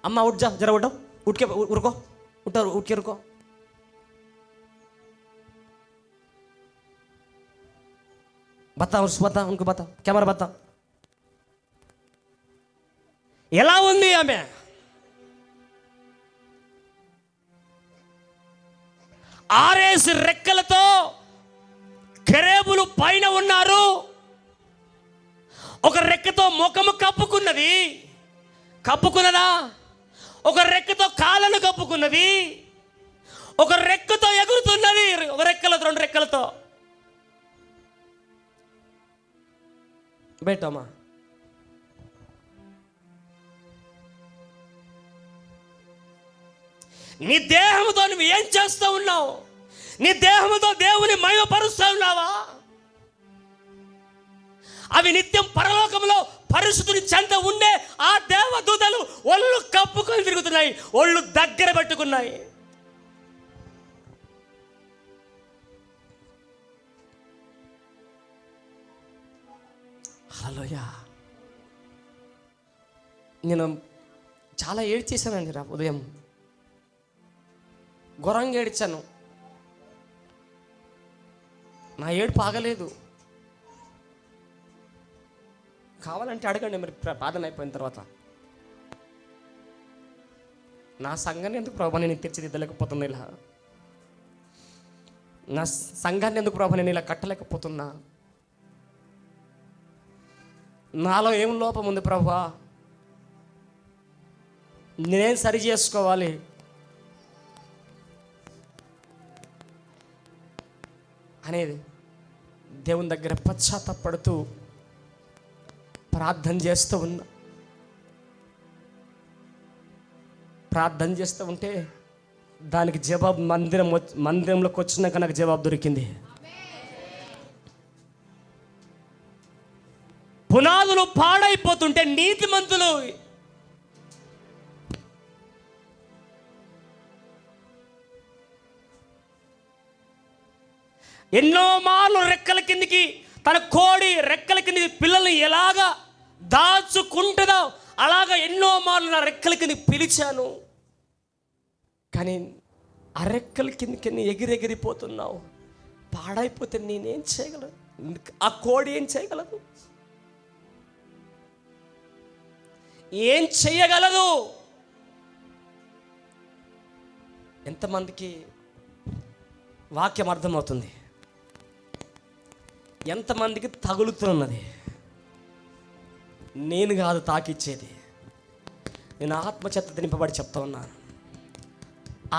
అమ్మ ఉడ్జా జర ఉడ్డావు, ఉరుకో, ఉంటారు ఉరుకో. బతా ఉनको బతా, కెమెరా బతా. ఎలా ఉంది ఆమె? 6 రెక్కలతో కెరూబులు పైన ఉన్నారు. ఒక రెక్కతో ముఖము కప్పుకున్నదా? ఒక రెక్కతో కాళ్ళను కప్పుకున్నది. ఒక రెక్కతో ఎగురుతున్నది. ఒక రెక్కలతో 2 రెక్కలతో. బయటమ్మా నీ దేహంతో నువ్వు ఏం చేస్తూ ఉన్నావు? నీ దేహంతో దేవుని మహిమపరుస్తూ ఉన్నావా? అవి నిత్యం పరలోకంలో పరిశుద్ధుని చెంత ఉండే ఆ దేవదూతలు ఒళ్ళు కప్పుకొని తిరుగుతున్నాయి, ఒళ్ళు దగ్గర పెట్టుకున్నాయి. హల్లెలూయా. నేను చాలా ఏడ్చేశానండి రా ఉదయం. ఘోరంగా ఏడ్చాను. నా ఏడుపు ఆగలేదు. కావాలంటే అడగండి మరి ప్రార్థన అయిపోయిన తర్వాత. నా సంఘాన్ని ఎందుకు ప్రభా నేను తీర్చిదిద్దలేకపోతున్నా? ఇలా నా సంఘాన్ని ఎందుకు ప్రభా నేను ఇలా కట్టలేకపోతున్నా? నాలో ఏం లోపం ఉంది ప్రభా? నేనేం సరి చేసుకోవాలి? అనేది దేవుని దగ్గర పశ్చాత్తాపడుతూ ప్రార్థన చేస్తూ ఉన్నా. ప్రార్థన చేస్తూ ఉంటే దానికి జవాబు మందిరంలోకి వచ్చినాక నాకు జవాబు దొరికింది. పునాదులు పాడైపోతుంటే నీతిమంతులు ఎన్నో మార్లు రెక్కల కిందికి, తన కోడి రెక్కల కిందికి పిల్లల్ని ఎలాగా దాచుకుంటుందో అలాగా ఎన్నో మార్లు నా రెక్కల కిందికి పిలిచాను. కానీ ఆ రెక్కల కిందికి ఎగిరెగిరిపోతున్నావు. పాడైపోతే నేనేం చేయగలను? ఆ కోడి ఏం చేయగలదు? ఏం చెయ్యగలదు? ఎంతమందికి వాక్యం అర్థమవుతుంది? ఎంతమందికి తగులుతున్నది? నేను కాదు తాకిచ్చేది, నేను ఆత్మచేత నింపబడి చెప్తా ఉన్నాను.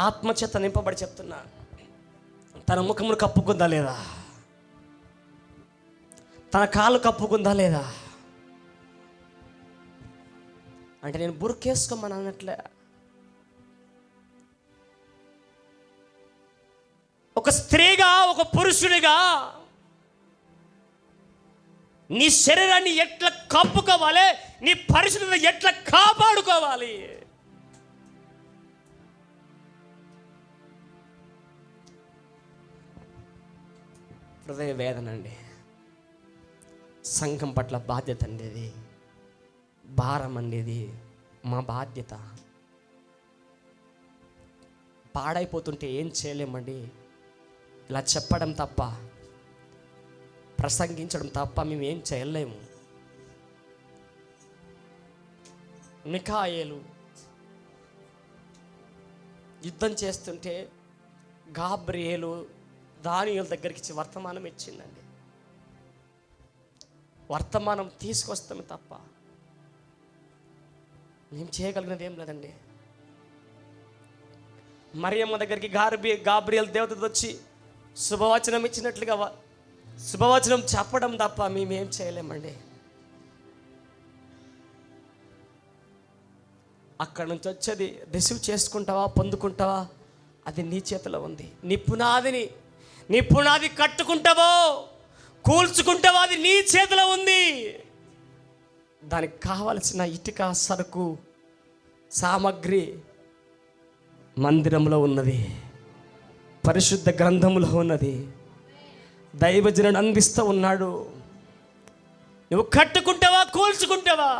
ఆత్మచేత నింపబడి చెప్తున్నా. తన ముఖమును కప్పుకుందా లేదా? తన కాళ్ళు కప్పుకుందా లేదా? అంటే నేను బుర్కేసుకోమని అన్నట్లే. ఒక స్త్రీగా, ఒక పురుషుడిగా నీ శరీరాన్ని ఎట్లా కప్పుకోవాలి, నీ పరిశుద్ధత ఎట్లా కాపాడుకోవాలి? హృదయ వేదన అండి. సంఘం పట్ల బాధ్యత అండి. అది భారం అనేది మా బాధ్యత. పాడైపోతుంటే ఏం చేయలేమండి. ఇలా చెప్పడం తప్ప, ప్రసంగించడం తప్ప మేము ఏం చేయలేము. మిఖాయేలు యుద్ధం చేస్తుంటే గాబ్రియేలు దానియేలు దగ్గరికి ఇచ్చి వర్తమానం ఇచ్చిందండి. వర్తమానం తీసుకొస్తాము తప్ప మేము చేయగలిగినది ఏం లేదండి. మరియమ్మ దగ్గరికి గాబ్రియేలు దేవదూత వచ్చి శుభవచనం ఇచ్చినట్లుగా శుభవచనం చెప్పడం తప్ప మేమేం చేయలేమండి. అక్కడ నుంచి వచ్చేది రిసీవ్ చేసుకుంటావా, పొందుకుంటావా, అది నీ చేతిలో ఉంది. నీ పునాది కట్టుకుంటావో కూల్చుకుంటావో అది నీ చేతిలో ఉంది. దానికి కావలసిన ఇటుక, సరుకు, సామగ్రి మందిరంలో ఉన్నది, పరిశుద్ధ గ్రంథంలో ఉన్నది, దైవజనుడు అందిస్తూ ఉన్నాడు. నువ్వు కట్టుకుంటావా, కూల్చుకుంటావా?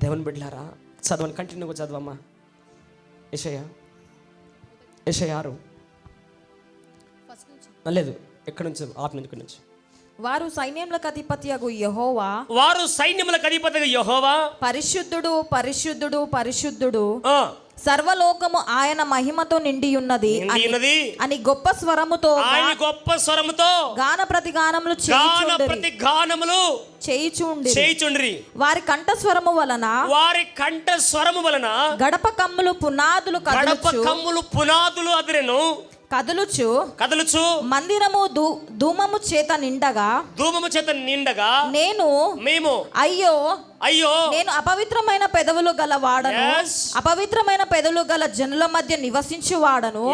దేవుని బిడ్డలారా, చదవని కంటిన్యూగా చదవమ్మా. యెషయా 6 లేదు, ఎక్కడి నుంచి? 8 నుంచి.
వారు సైన్యములకు అధిపతియగు యెహోవా పరిశుద్ధుడు పరిశుద్ధుడు పరిశుద్ధుడు, సర్వలోకము ఆయన మహిమతో నిండి ఉన్నది అని గొప్ప స్వరముతో గాన ప్రతిగానములు చేయుచుండిరి. వారి కంఠస్వరము వలన గడప కమ్ములు పునాదులు అదిరెను కదులుచు మందిరము ధూమము చేత నిండగా మేము అయ్యో నేను అపవిత్రమైన పెదవులు గల వాడను, అపవిత్రమైన పెదవులు గల జనుల మధ్య నివసించు వాడను,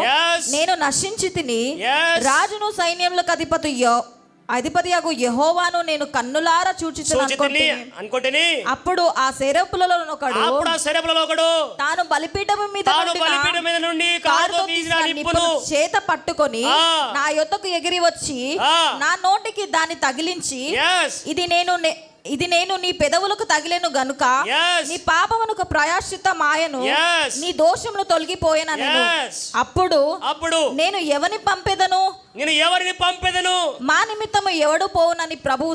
నేను నశించి తిని. రాజును సైన్యములకు అధిపతియగు యెహోవాను నేను కన్నులారా చూచుచున్నాను. అప్పుడు ఆ సేరపులలో ఒకడు తాను బలిపీఠము మీద నుండి చేత పట్టుకొని నా యొద్దకు ఎగిరి వచ్చి నా నోటికి దాన్ని తగిలించి, ఇది నేను నీ పెదవులకు తగిలేను గనుక నీ పాపమునకు ప్రాయశ్చిత్తమాయను, నీ దోషములు తొలగిపోయేనని. అప్పుడు నేను ఎవరిని పంపెదను, మా నిమిత్తము ఎవడు పోవునని ప్రభువు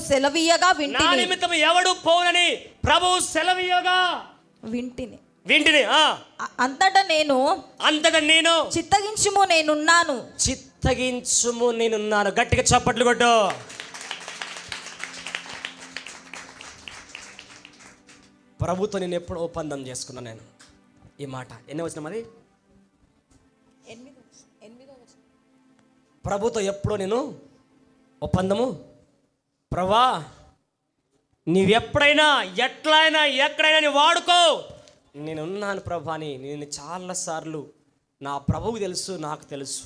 సెలవీయగా వింటిని. అంతటా నేను చిత్తగించుము నేనున్నాను.
గట్టిగా చప్పట్లు కొట్టు. ప్రభుతో నేను ఎప్పుడు ఒప్పందం చేసుకున్నా. నేను ఈ మాట ఎన్ని వచ్చిన మరి ప్రభుతో ఎప్పుడో నేను ఒప్పందము, ప్రభా నీవెప్పుడైనా ఎక్కడైనా నీ వాడుకో, నేనున్నాను ప్రభా అని నేను చాలాసార్లు నా ప్రభువుకి తెలుసు, నాకు తెలుసు.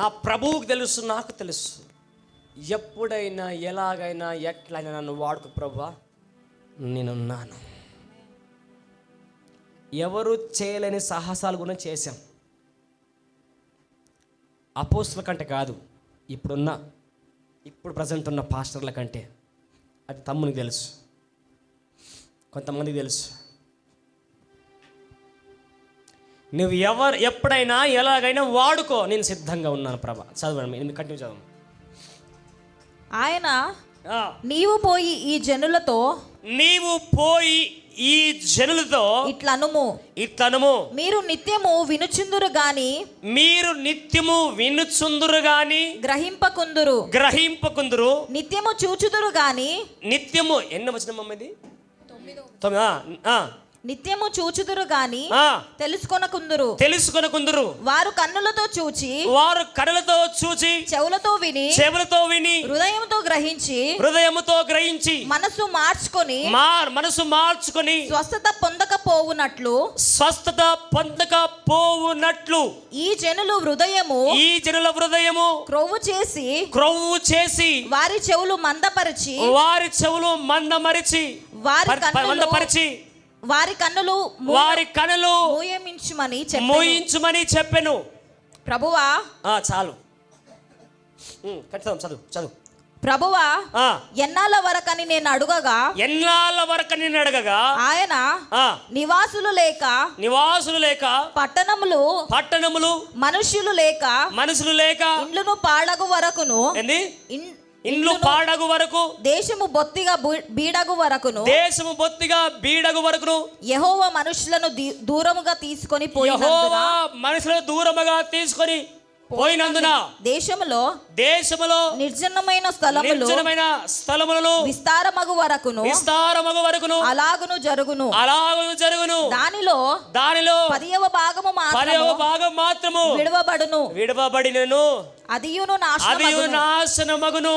నా ప్రభువుకి తెలుసు, నాకు తెలుసు. ఎప్పుడైనా ఎలాగైనా ఎట్లయినా నన్ను వాడుకో ప్రభా, నేనున్నాను. ఎవరు చేయలేని సాహసాలు కూడా చేశాం. అపోస్తుల కంటే కాదు, ఇప్పుడు ప్రజెంట్ ఉన్న పాస్టర్ల కంటే. అది తమ్మునికి తెలుసు, కొంతమందికి తెలుసు. నువ్వు ఎప్పుడైనా ఎలాగైనా వాడుకో, నేను సిద్ధంగా ఉన్నాను ప్రభా. చదవండి, కంటిన్యూ చదవండి.
ఆయన నీవు పోయి ఈ జనులతో ఇట్లనుము, మీరు నిత్యము వినుచుందురు గాని గ్రహింపకుందురు, నిత్యము చూచుదురు గాని ఎన్ని వచనం అమ్మది? 9. నిత్యము చూచుదురు గాని తెలుసుకొనకుందురు. వారు కన్నులతో చూచి చెవులతో విని హృదయముతో గ్రహించి మనసు మార్చుకొని స్వస్థత పొందకపోవునట్లు ఈ జనుల హృదయము క్రొవ్వు చేసి వారి చెవులు మందపరిచి వారి కన్నులు
మూయించుమని చెప్పెను.
ప్రభువా,
చాలు, చదువు.
ప్రభువా, ఎన్నాళ్ళ వరకని నేను అడగగా ఆయన నివాసులు లేక పట్టణములు మనుష్యులు లేక ఇండ్లు పాడగు వరకును దేశము బొత్తిగా బీడగు వరకును యెహోవా మనుషులను దూరముగా తీసుకొని పోయినందున దేశములో నిర్జనమైన స్థలములలో విస్తారమగు వరకును అలాగును జరుగును. దానిలో 10వ భాగము మాత్రము విడువబడినను అదియును నాశనమగును.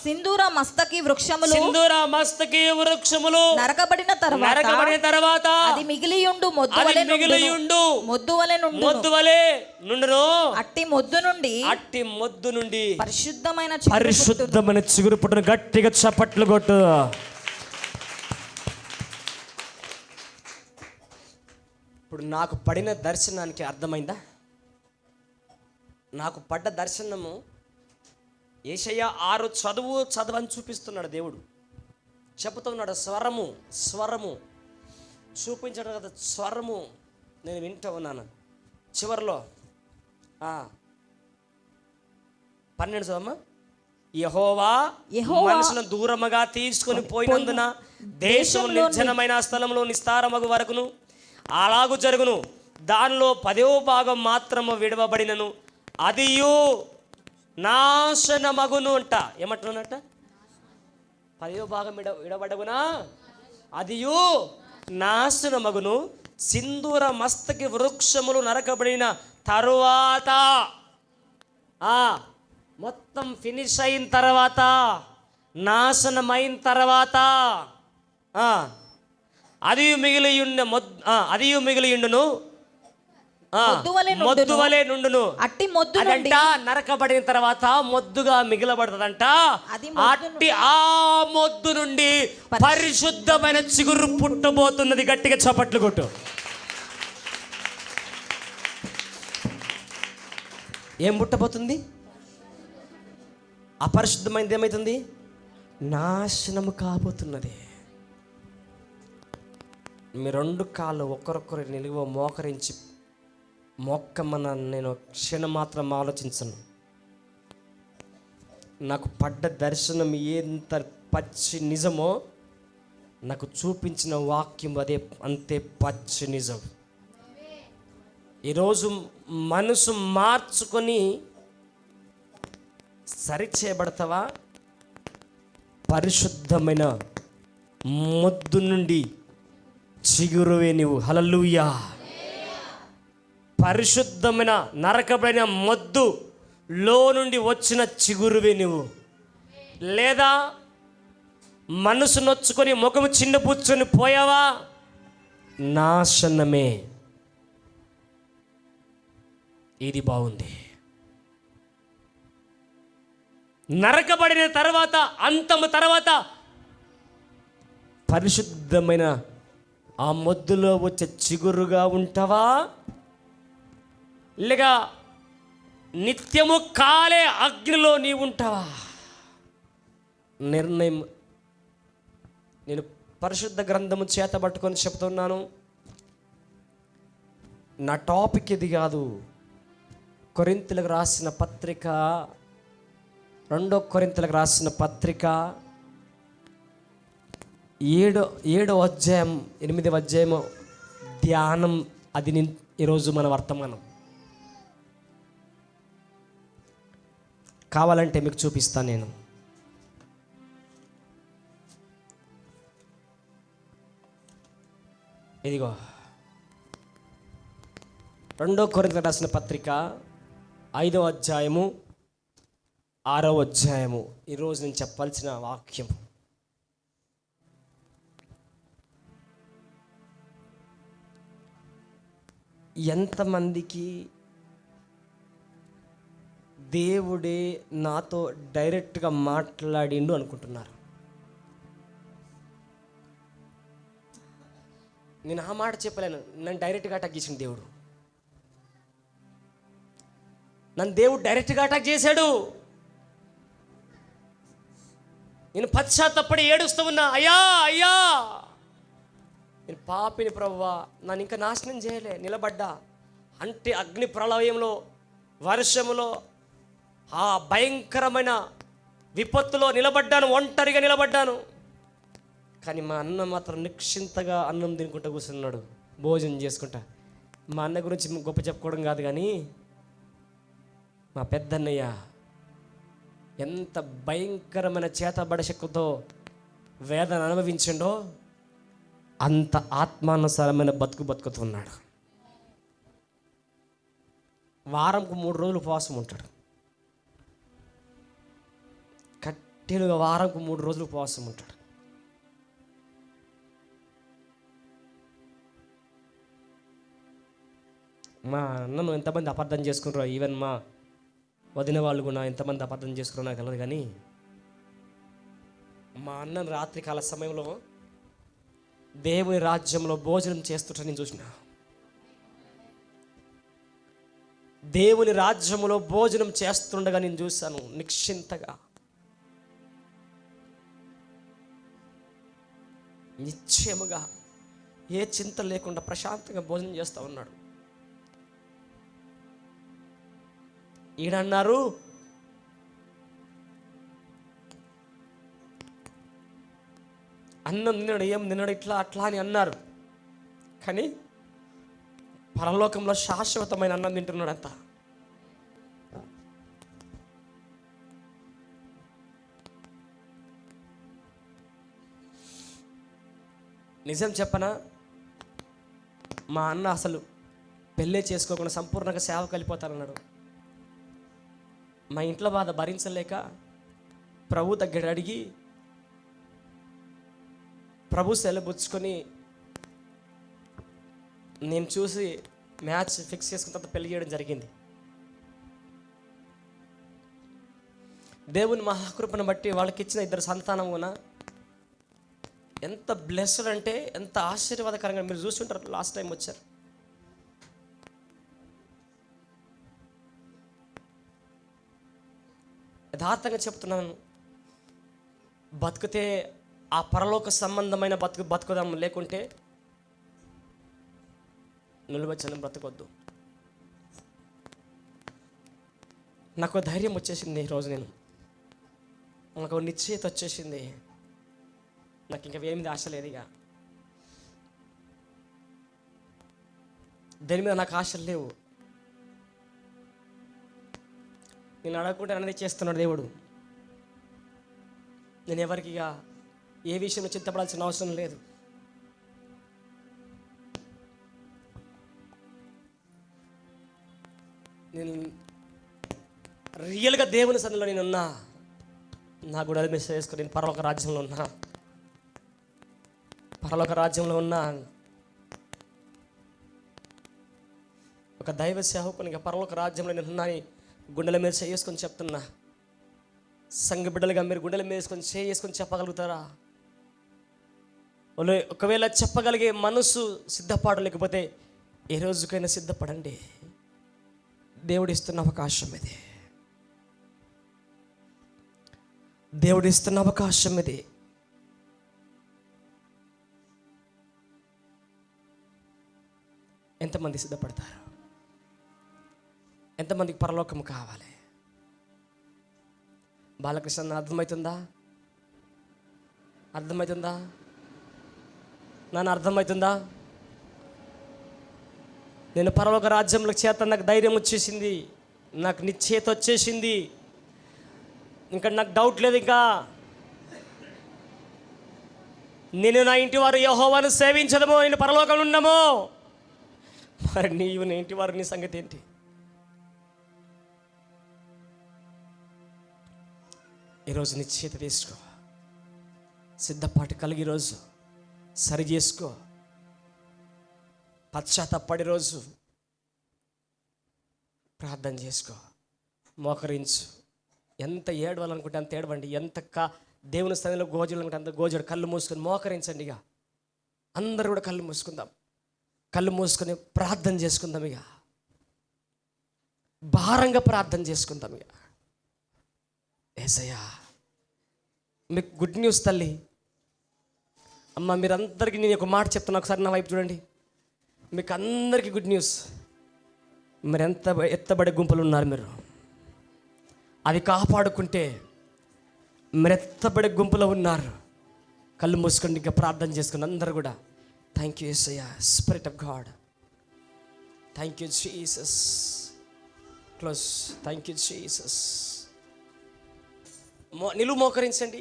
సింధూర మస్తకి వృక్షములు నరకబడిన తరువాత అది మిగిలియుండు మొద్దువలె నుండును. అట్టి మొద్దు నుండి పరిశుద్ధమైన
చిగురు పుట్టును. గట్టిగా చప్పట్లు కొట్టు. ఇప్పుడు నాకు పడిన దర్శనానికి అర్థమైందా? నాకు పడ్డ దర్శనము యేషయ్య 6 చదవని చూపిస్తున్నాడు. దేవుడు చెబుతున్నాడు, స్వరము చూపించడం కదా, స్వరము నేను వింటూ ఉన్నాను. చివరిలో 12 చదవమ్మా. యెహోవా మనుషులను దూరముగా తీసుకొని పోయినందున దేశం నిర్జనమైన స్థలంలో నిస్తారమగు వరకును అలాగు జరుగును. దానిలో 10వ భాగం మాత్రము విడవబడినను అదియు నాశనమగును అంట. ఏమంటున్నానట? 10వ భాగం విడబడగునా అదియు నాశనమగును. సింధూర మస్తకి వృక్షములు నరకబడిన తరువాత మొత్తం ఫినిష్ అయిన తర్వాత, నాశనమైన తర్వాత అదియు మిగిలియుండును మొద్దువలే నుండును.
అట్టి మొద్దు
నరకబడిన తర్వాత మొద్దుగా మిగిలబడదంట. అట్టి ఆ మొద్దు నుండి పరిశుద్ధమైన చిగురు పుట్టబోతున్నది. గట్టిగా చప్పట్లు కొట్టు. ఏం పుట్టబోతుంది? అపరిశుద్ధమైనది ఏమైతుంది? నాశనము కాబోతున్నది. మీ 2 కాళ్ళు ఒకరొకరు నిలువ మోకరించి మొక్కమన్న నేను క్షణం మాత్రం ఆలోచించను. నాకు పడ్డ దర్శనం ఎంత పచ్చి నిజమో నాకు చూపించిన వాక్యం అంతే పచ్చి నిజం. ఈరోజు మనసు మార్చుకొని సరిచేయబడతావా? పరిశుద్ధమైన మొద్దు నుండి చిగురువే నీవు. హల్లెలూయా. పరిశుద్ధమైన నరకబడిన మొద్దులో నుండి వచ్చిన చిగురువే నువ్వు. లేదా మనసు నొచ్చుకొని ముఖము చిన్నపుచ్చుకొని పోయావా? నాశనమే. ఇది బాగుంది. నరకబడిన తర్వాత, అంతము తర్వాత పరిశుద్ధమైన ఆ మొద్దులో వచ్చే చిగురుగా ఉంటావా, లేక నిత్యము కాలే అగ్నిలో నీవు ఉంటావా? నిర్ణయం. నేను పరిశుద్ధ గ్రంథము చేత పట్టుకొని చెప్తున్నాను. నా టాపిక్ ఇది కాదు. కొరింథీయులకు రాసిన పత్రిక, 2 కొరింథీయులకు రాసిన పత్రిక 7వ అధ్యాయం 8వ అధ్యాయము ధ్యానం. అది ఈరోజు మన వర్తమానం. కావాలంటే మీకు చూపిస్తాను నేను. ఇదిగో 2 కొరింథీయులకు రాసిన పత్రిక 5వ అధ్యాయము 6వ అధ్యాయము. ఈరోజు నేను చెప్పాల్సిన వాక్యం. ఎంతమందికి దేవుడే నాతో డైరెక్ట్గా మాట్లాడిండు అనుకుంటున్నారు? నేను ఆ మాట చెప్పలేను. నన్ను డైరెక్ట్గా అటాక్ చేసిన దేవుడు, నన్ను దేవుడు డైరెక్ట్గా అటాక్ చేశాడు. నేను పశ్చాత్తపడి ఏడుస్తూ ఉన్నా, అయ్యా అయ్యా నేను పాపిని ప్రభువా, నన్ను ఇంకా నాశనం చేయలే. నిలబడ్డా అంటే అగ్ని ప్రళయంలో, వర్షములో, ఆ భయంకరమైన విపత్తులో నిలబడ్డాను, ఒంటరిగా నిలబడ్డాను. కానీ మా అన్న మాత్రం నిశ్చింతగా అన్నం తినుకుంటూ కూర్చున్నాడు, భోజనం చేసుకుంటా. మా అన్న గురించి గొప్ప చెప్పుకోవడం కాదు, కానీ మా పెద్దన్నయ్య ఎంత భయంకరమైన చేతబడ శక్తితో వేదన అనుభవించిండో అంత ఆత్మానుసారమైన బతుకుతున్నాడు. వారంకు 3 రోజులు ఉపవాసం ఉంటాడు. కట్టెలుగా వారంకు 3 రోజులు ఉపవాసం ఉంటాడు. మా అన్నను ఎంతమంది అపార్థం చేసుకున్నారో, ఈవెన్ మా వదిన వాళ్ళు కూడా ఎంతమంది అపార్థం చేసుకున్నారో నాకు తెలియదు, కానీ మా అన్నను రాత్రి కాల సమయంలో దేవుని రాజ్యంలో భోజనం చేస్తుంటే నేను చూసిన. దేవుని రాజ్యంలో భోజనం చేస్తుండగా నేను చూశాను, నిశ్చింతగా, నిశ్చయముగా, ఏ చింత లేకుండా ప్రశాంతంగా భోజనం చేస్తూ ఉన్నాడు. ఈడన్నారు, అన్నం తిన్నాడు, ఏం తిన్నాడు, ఇట్లా అట్లా అని అన్నారు. కానీ పరలోకంలో శాశ్వతమైన అన్నం తింటున్నాడు అంత. నిజం చెప్పనా, మా అన్న అసలు పెళ్ళే చేసుకోకుండా సంపూర్ణంగా సేవకు వెళ్ళిపోతానన్నాడు. మా ఇంట్లో బాధ భరించలేక ప్రభు దగ్గర అడిగి ప్రభు సెలబుచ్చుకొని నేను చూసి మ్యాచ్ ఫిక్స్ చేసుకున్న తర్వాత పెళ్లి చేయడం జరిగింది. దేవుని మహాకృపను బట్టి వాళ్ళకి ఇచ్చిన 2 సంతానం కూడా ఎంత బ్లెస్డ్ అంటే ఎంత ఆశీర్వాదకరంగా. మీరు చూస్తుంటారు, లాస్ట్ టైం వచ్చారు. యథార్థంగా చెప్తున్నాను, బతికితే ఆ పరలోక సంబంధమైన బతుకుదాం, లేకుంటే నిలువచ్చని బ్రతకొద్దు. నాకు ధైర్యం వచ్చేసింది ఈరోజు, నాకు నిశ్చయిత వచ్చేసింది. నాకు ఇంకా ఏమిది ఆశ లేదు. ఇక దేని మీద నాకు ఆశలు లేవు. నేను అడగకుండా అనేది చేస్తున్నాడు దేవుడు. నేను ఎవరికి ఇక ఏ విషయంలో చింతపడాల్సిన అవసరం లేదు. నేను రియల్గా దేవుని సన్నిధిలో నేనున్నా, నా కూడా మెసేజ్ చేసుకుని నేను పరలోక రాజ్యంలో ఉన్నా, పరలోక రాజ్యంలో ఉన్నా. ఒక దైవ సేవకునిగా పరలోక రాజ్యంలో నేను ఉన్నా అని గుండెల మీద చేసుకొని చెప్తున్నా. సంఘ బిడ్డలుగా మీరు గుండెల మీద చేసుకొని చెప్పగలుగుతారా? ఒకవేళ చెప్పగలిగే మనసు సిద్ధపాటు లేకపోతే ఏ రోజుకైనా సిద్ధపడండి. దేవుడు ఇస్తున్న అవకాశం ఇది, దేవుడు ఇస్తున్న అవకాశం ఇది. ఎంతమంది సిద్ధపడతారు? ఎంతమందికి పరలోకం కావాలి? బాలకృష్ణ అర్థమవుతుందా? అర్థమవుతుందా నాన్న? అర్థమవుతుందా? నేను పరలోక రాజ్యంలో చేత నాకు ధైర్యం వచ్చేసింది, నాకు నిశ్చయిత వచ్చేసింది. ఇంకా నాకు డౌట్ లేదు. ఇంకా నేను నా ఇంటి వారు యెహోవాను సేవించదమో, నేను పరలోకంలో ఉన్నామో. మరి నీవు నీ ఇంటి వారు నీ సంగతి ఏంటి? ఈరోజు నిశ్చయిత తీసుకో, సిద్ధపాటు కలిగి రోజు సరి చేసుకో, పశ్చాత్తాపడి రోజు ప్రార్థన చేసుకో, మోకరించు. ఎంత ఏడవాలనుకుంటే అంత ఏడవండి, ఎంత దేవుని స్థాయిలో గోజులు అనుకుంటే అంత గోజుడు. కళ్ళు మూసుకొని మోకరించండి. ఇక అందరూ కూడా కళ్ళు మూసుకుందాం. కళ్ళు మూసుకొని ప్రార్థన చేసుకుందాం. ఇక భారంగా ప్రార్థన చేసుకుందాం. ఇక యేసయ్యా, మీకు గుడ్ న్యూస్ తల్లి. అమ్మ, మీరందరికీ నేను ఒక మాట చెప్తున్నా, ఒకసారి నా వైపు చూడండి. మీకు అందరికీ గుడ్ న్యూస్. మీరు ఎత్తబడే గుంపులు ఉన్నారు. మీరు అది కాపాడుకుంటే మీరు ఎత్తబడే గుంపులో ఉన్నారు. కళ్ళు మూసుకోండి, ఇంకా ప్రార్థన చేసుకుని అందరూ కూడా. Thank you Yesayya, spirit of God. Thank you Jesus. Close. Thank you Jesus. నిలువు మోకరించండి.